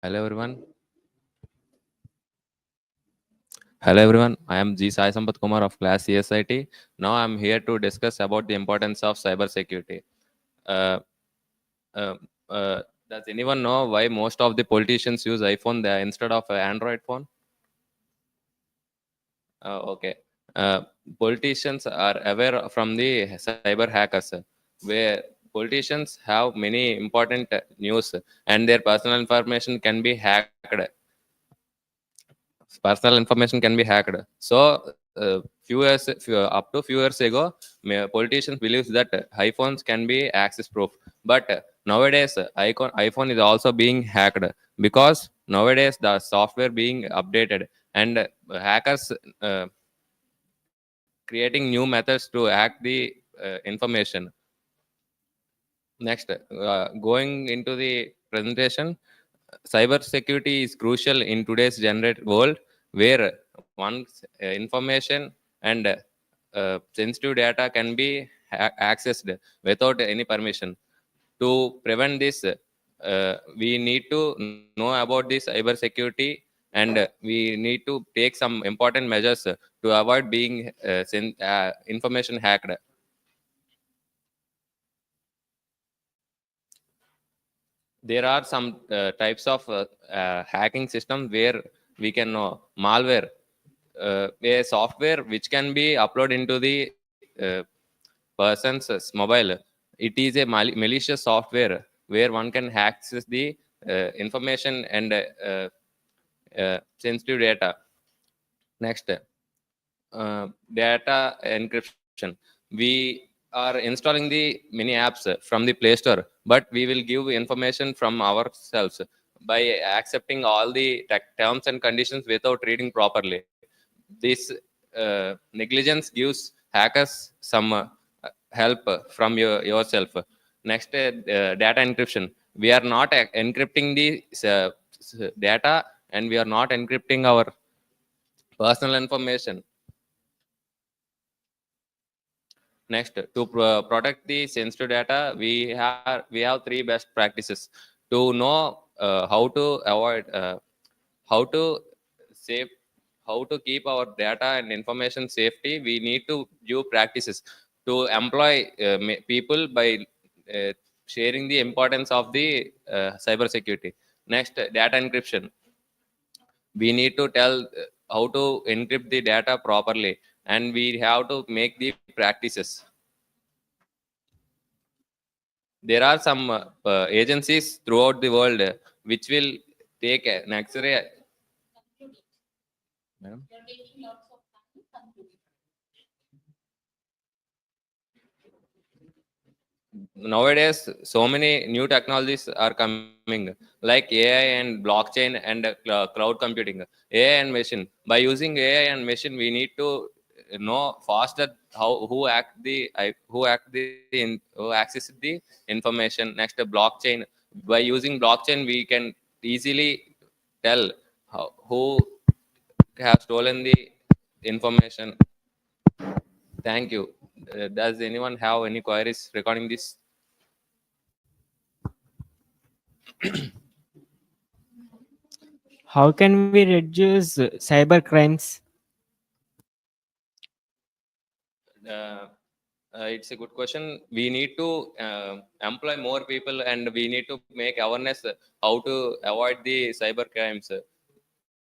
Hello everyone. Hello everyone. I am G Sai Sampath Kumar of class CSIT. Now I am here to discuss about the importance of cybersecurity. Uh, uh, does anyone know why most of the politicians use iPhone there instead of an Android phone? Okay. Uh, Politicians are aware from the cyber hackers, where politicians have many important news and their personal information can be hacked. Personal information can be hacked. So up to few years ago, politicians believe that iPhones can be access proof, but nowadays iPhone is also being hacked, because nowadays the software being updated, and hackers creating new methods to hack the information. Next, going into the presentation, cyber security is crucial in today's generated world, where one's information and sensitive data can be accessed without any permission. To prevent this, we need to know about the cyber security, and we need to take some important measures to avoid being information hacked. There are some types of hacking system where we can know malware, a software which can be uploaded into the person's mobile. It is a malicious software where one can access the information and sensitive data. Next, data encryption. We are installing the many apps from the Play Store, but we will give information from ourselves by accepting all the terms and conditions without reading properly. This negligence gives hackers some help from yourself. Next, data encryption. We are not encrypting the data, and we are not encrypting our personal information. Next, to protect the sensitive data, we have three best practices to know how to avoid, how to save, how to keep our data and information safety. We need to do practices to employ people by uh, sharing the importance of the cyber security. Next, data encryption. We need to tell how to encrypt the data properly, and we have to make the practices. There are some agencies throughout the world which will take an X-ray. Madam? Nowadays so many new technologies are coming, like AI and blockchain and cloud computing. AI and machine, by using AI and machine, we need to know faster how who access the information. Next, blockchain. By using blockchain, we can easily tell who have stolen the information. Thank you. Does anyone have any queries regarding this? How can we reduce cyber crimes? It's a good question. We need to employ more people, and we need to make awareness how to avoid the cyber crimes.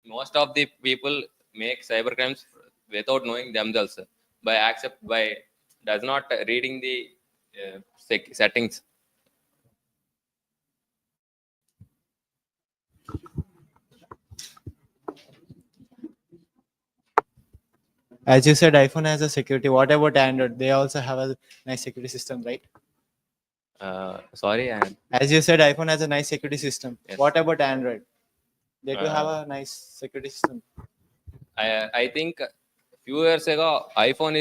Most of the people make cyber crimes without knowing themselves, by does not reading the settings. As you said, iPhone has a security. What about Android? They also have a nice security system, right? Sorry, and As you said, iPhone has a nice security system. yes. What about Android? They do have Uh, a nice security system. I think few years ago iPhone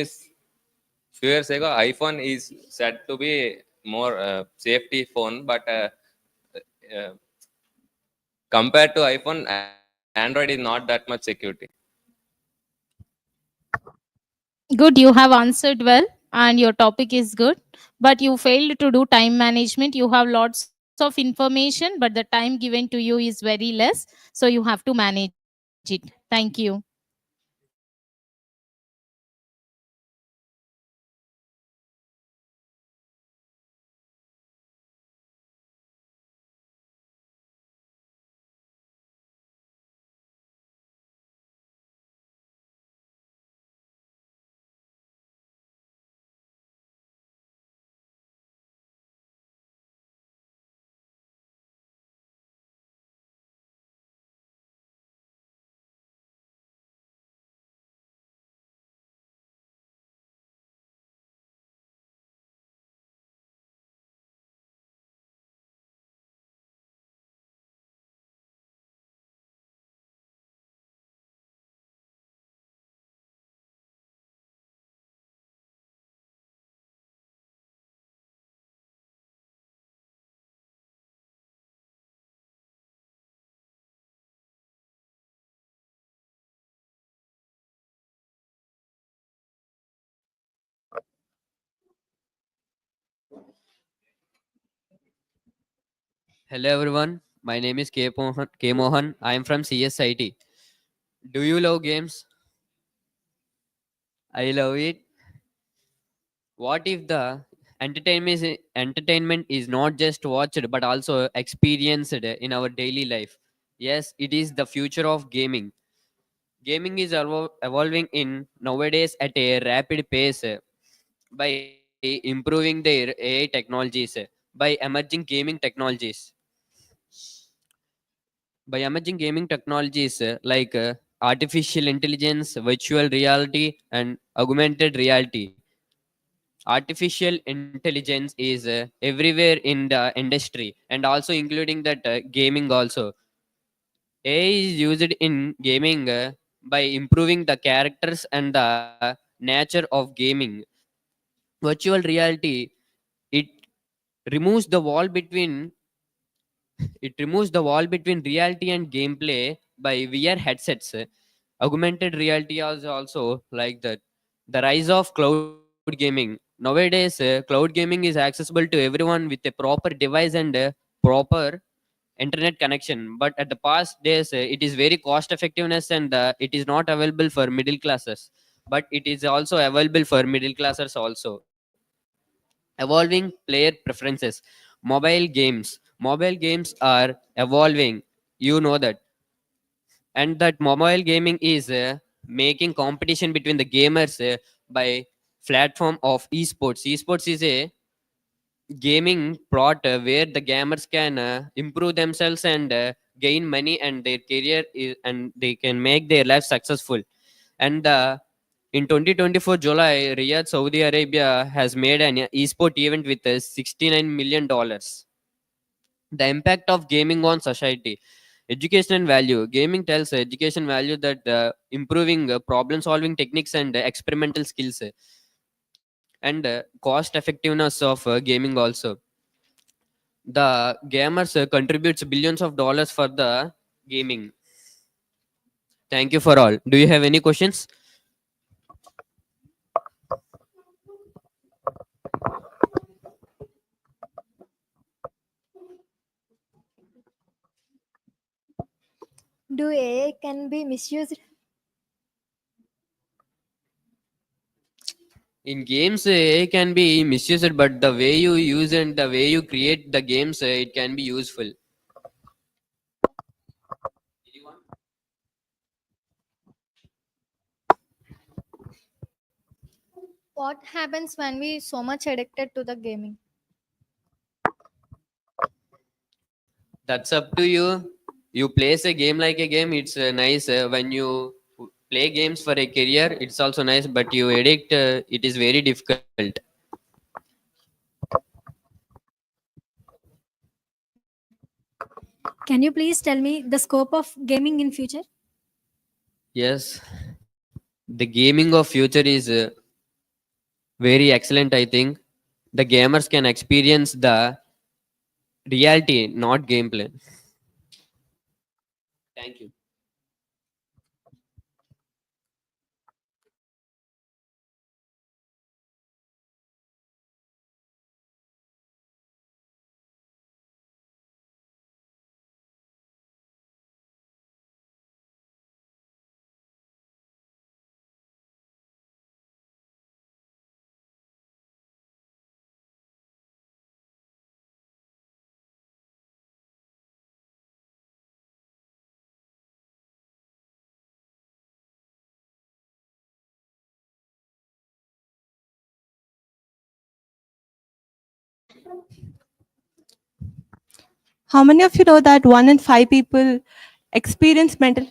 is said to be more safety phone, but uh, compared to iPhone, Android is not that much security. Good, you have answered well, and your topic is good, but you failed to do time management. You have lots of information, but the time given to you is very less, so you have to manage it. Thank you. Hello everyone, my name is K. Mohan. I am from CSIT. Do you love games? I love it. What if the entertainment is not just watched but also experienced in our daily life? Yes, it is the future of gaming. Gaming is evolving in nowadays at a rapid pace by improving their AI technologies, by emerging gaming technologies. By emerging gaming technologies like artificial intelligence, virtual reality, and augmented reality. Artificial intelligence is everywhere in the industry and also including that gaming also. AI is used in gaming by improving the characters and the nature of gaming. Virtual reality, it removes the wall between it removes the wall between reality and gameplay by VR headsets. Augmented reality is also like that. The rise of cloud gaming. Nowadays, cloud gaming is accessible to everyone with a proper device and proper internet connection. But at the past days, it is very cost effectiveness and it is not available for middle classes. But it is also available for middle classes also. Evolving player preferences. Mobile games are evolving, you know that. And that mobile gaming is making competition between the gamers by platform of esports is a gaming plot where the gamers can improve themselves and gain money and their career and they can make their life successful. And in 2024 July, Riyadh, Saudi Arabia has made an esport event with $69 million. The impact of gaming on society. Education and value. Gaming tells education value that improving problem solving techniques and experimental skills and cost effectiveness of gaming also. The gamers contributes billions of dollars for the gaming. Thank you for all. Do you have any questions? Do AI can be misused? In games, AI can be misused, but the way you use and the way you create the games, it can be useful. What happens when we so much addicted to the gaming? That's up to you. You plays a game like a game. It's nice when you play games for a career. It's also nice, but you addict. It is very difficult. Can you please tell me the scope of gaming in future? Yes, the gaming of future is very excellent. I think the gamers can experience the reality, not gameplay. Thank you. How many of you know that 1 in 5 people experience mental?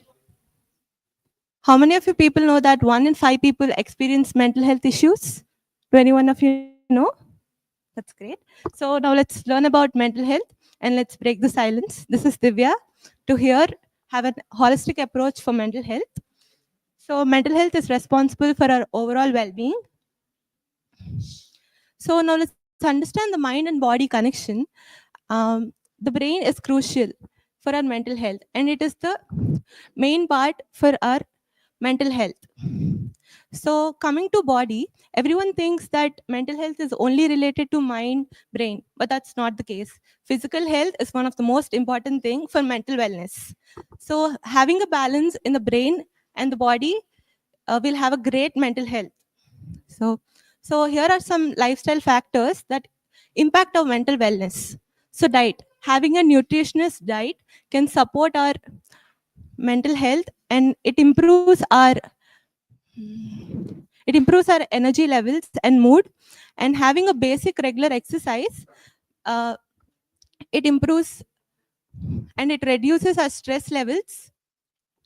How many of you people know that 1 in 5 people experience mental health issues? Do anyone of you know? That's great. So now let's learn about mental health and let's break the silence. This is Divya to here have a holistic approach for mental health. So mental health is responsible for our overall well-being. So now let's understand the mind and body connection. The brain is crucial for our mental health and it is the main part for our mental health. So coming to body, everyone thinks that mental health is only related to mind, brain, but that's not the case. Physical health is one of the most important thing for mental wellness. So having a balance in the brain and the body will have a great mental health. So, so here are some lifestyle factors that impact our mental wellness. So diet, having a nutritionist diet can support our mental health and it improves our energy levels and mood. And having a basic regular exercise, uh, it improves and it reduces our stress levels.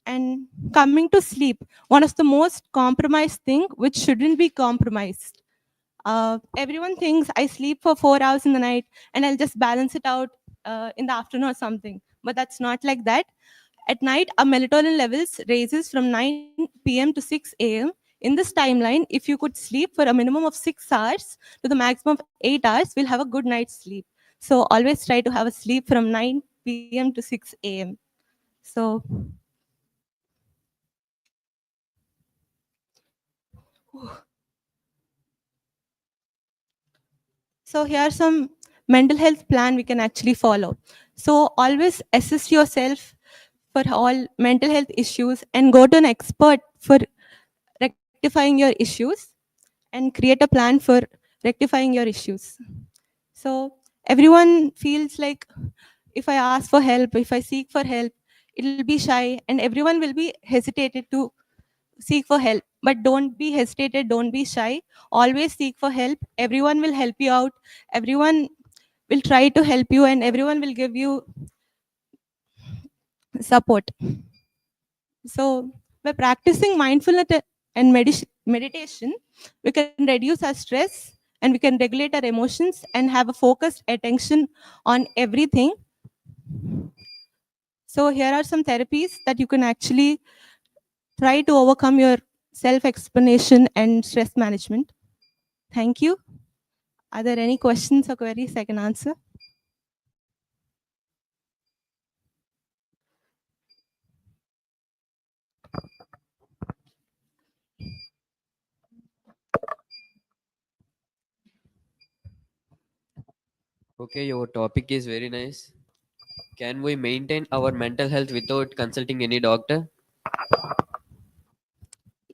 And coming to sleep, one of the most compromised thing which shouldn't be compromised. Everyone thinks I sleep for 4 hours in the night and I'll just balance it out in the afternoon or something. But that's not like that. At night, our melatonin levels raises from 9 p.m. to 6 a.m. In this timeline, if you could sleep for a minimum of 6 hours to the maximum of 8 hours, we'll have a good night's sleep. So always try to have a sleep from 9 p.m. to 6 a.m. So So here are some mental health plan we can actually follow. So always assess yourself for all mental health issues and go to an expert for rectifying your issues and create a plan for rectifying your issues. So everyone feels like if I ask for help, if I seek for help, it'll be shy and everyone will be hesitated to seek for help. But don't be hesitated, don't be shy. Always seek for help. Everyone will help you out. Everyone will try to help you and everyone will give you support. So by practicing mindfulness and meditation, we can reduce our stress and we can regulate our emotions and have a focused attention on everything. So here are some therapies that you can actually try to overcome your self-explanation and stress management. Thank you. Are there any questions or queries I can answer? Okay, your topic is very nice. Can we maintain our mental health without consulting any doctor?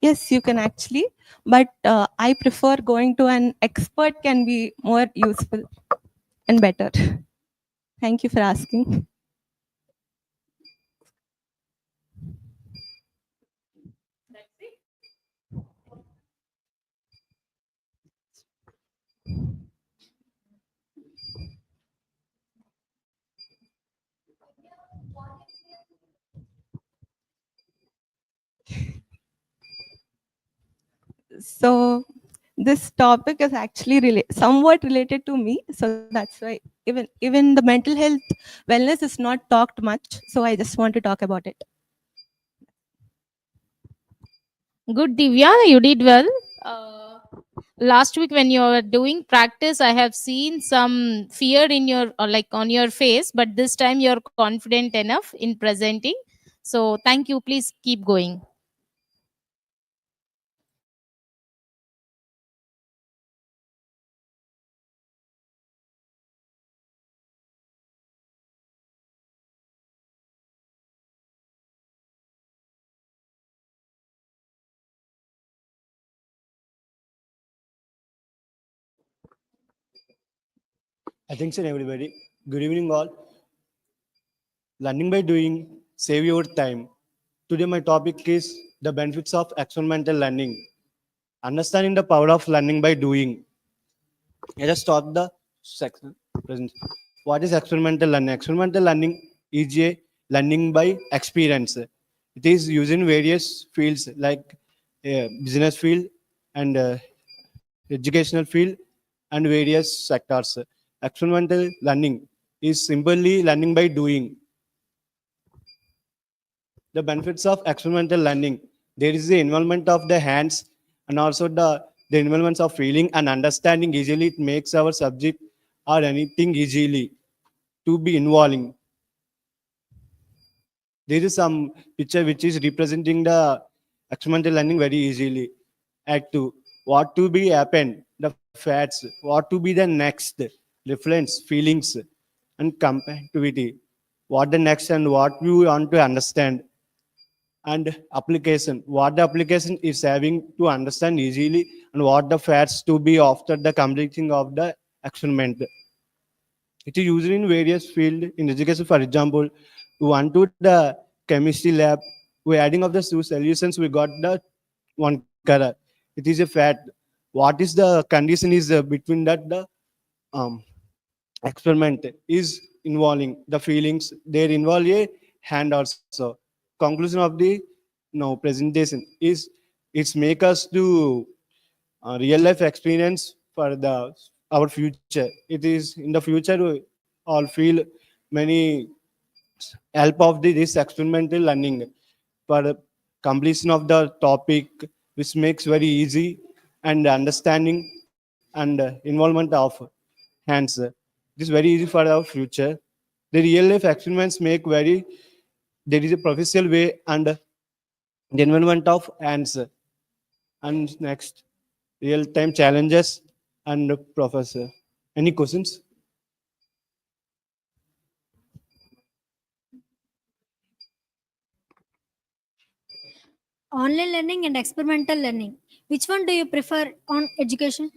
Yes, you can actually, but I prefer going to an expert can be more useful and better. Thank you for asking. So this topic is actually somewhat related to me, so that's why even the mental health wellness is not talked much, so I just want to talk about it. Good, Divya, you did well. Last week when you were doing practice, I have seen some fear in your like on your face, but this time you're confident enough in presenting. So thank you. Please keep going. Attention everybody. Good evening all. Learning by doing, save your time. Today my topic is the benefits of experimental learning. Understanding the power of learning by doing. Let us start the section. What is experimental learning? Experimental learning is a learning by experience. It is used in various fields like business field and educational field and various sectors. Experimental learning is simply learning by doing. The benefits of experimental learning: there is the involvement of the hands and also the involvement of feeling and understanding easily. It makes our subject or anything easily to be involving. There is some picture which is representing the experimental learning very easily. Act 2, what to be happen, the facts, what to be the next, reference, feelings, and compatibility. What the next and what you want to understand. And application, what the application is having to understand easily, and what the facts to be after the completing of the experiment. It is used in various fields in education. For example, we want to the chemistry lab, we're adding of the two solutions, we got the one color. It is a fact. What is the condition is between that the um, experiment is involving the feelings. They involve a hand also. Conclusion of the no presentation is it's make us to real life experience for the our future. It is in the future we all feel many help of this experimental learning for the completion of the topic, which makes very easy and understanding and involvement of hands. It is very easy for our future. The real life experiments make very there is a professional way and the involvement of hands. And next, real time challenges and professor. Any questions? Online learning and experimental learning. Which one do you prefer on education?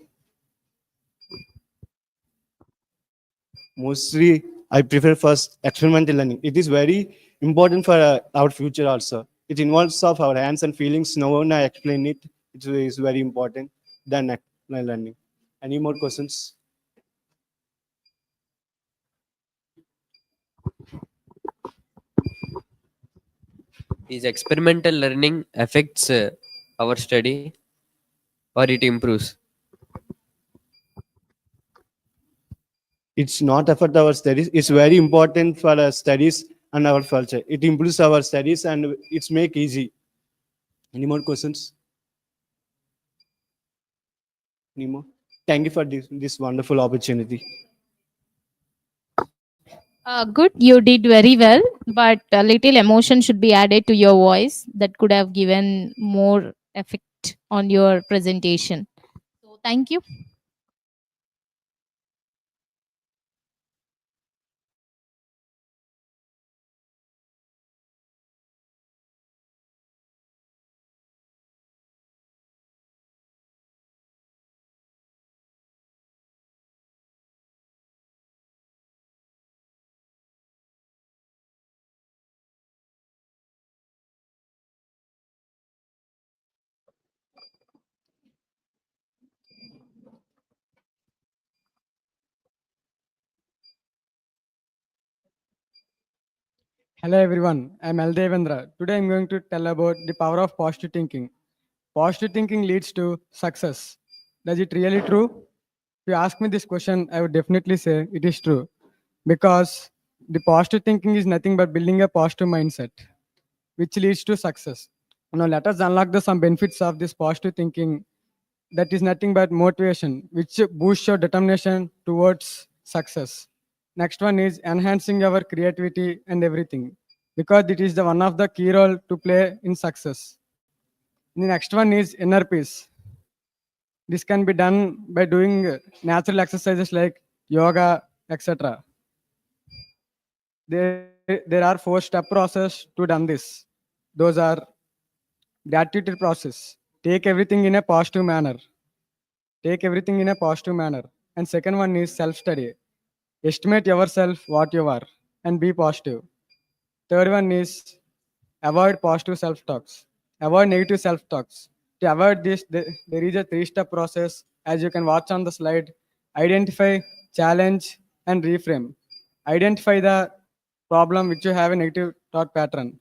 Mostly, I prefer first experimental learning. It is very important for our future also. It involves of our hands and feelings. No one I explain it. It is very important than learning. Any more questions? Is experimental learning affects our study or it improves? It's not affect our studies. It's very important for our studies and our culture. It improves our studies and it's make easy. Any more questions? Any more? Thank you for this wonderful opportunity. Good, you did very well, but a little emotion should be added to your voice that could have given more effect on your presentation. So, thank you. Hello everyone, I'm L. Devendra. Today I'm going to tell about the power of positive thinking. Positive thinking leads to success. Does it really true? If you ask me this question, I would definitely say it is true. Because the positive thinking is nothing but building a positive mindset, which leads to success. Now let us unlock the some benefits of this positive thinking. That is nothing but motivation, which boosts your determination towards success. Next one is enhancing our creativity and everything, because it is the one of the key role to play in success. The next one is inner peace. This can be done by doing natural exercises like yoga, etc. There are 4-step process to done this. Those are gratitude process. Take everything in a positive manner. Take everything in a positive manner. And second one is self-study. Estimate yourself what you are and be positive. Third one is avoid positive self-talks. Avoid negative self-talks. To avoid this, there is a 3-step process as you can watch on the slide. Identify, challenge, and reframe. Identify the problem which you have a negative thought pattern.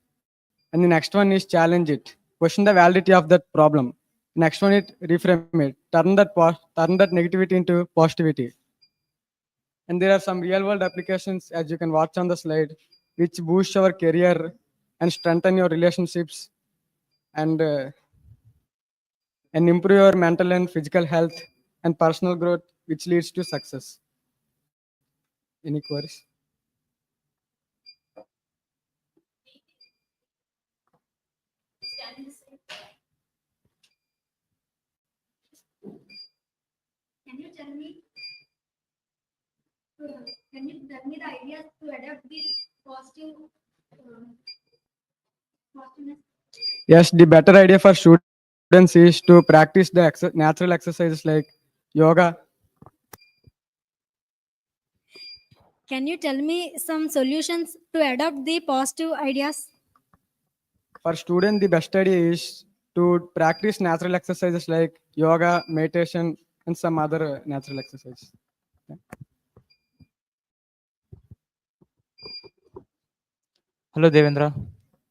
And the next one is challenge it. Question the validity of that problem. Next one is reframe it. Turn that negativity into positivity. And there are some real world applications as you can watch on the slide, which boost your career and strengthen your relationships and improve your mental and physical health and personal growth, which leads to success. Any queries? Can you tell me? Can you tell me the ideas to adapt the positive positiveness? Yes, the better idea for students is to practice the natural exercises like yoga. Can you tell me some solutions to adopt the positive ideas? For students, the best idea is to practice natural exercises like yoga, meditation, and some other natural exercises. Yeah. Hello, Devendra.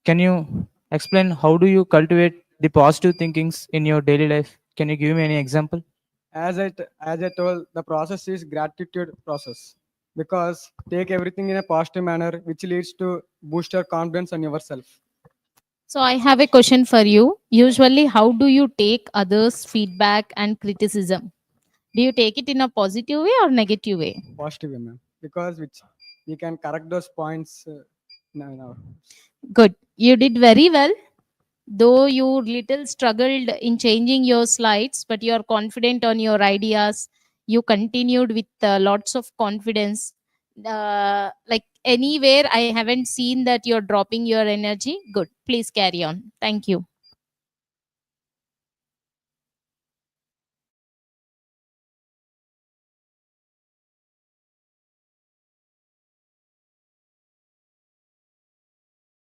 Can you explain how do you cultivate the positive thinkings in your daily life? Can you give me any example? As I told, the process is gratitude process because take everything in a positive manner, which leads to boost your confidence on yourself. So I have a question for you. Usually, how do you take others' feedback and criticism? Do you take it in a positive way or negative way? Positive way, ma'am, because which we can correct those points. Now. Good. You did very well. Though you little struggled in changing your slides, but you are confident on your ideas. You continued with lots of confidence. Like anywhere, I haven't seen that you're dropping your energy. Good. Please carry on. Thank you.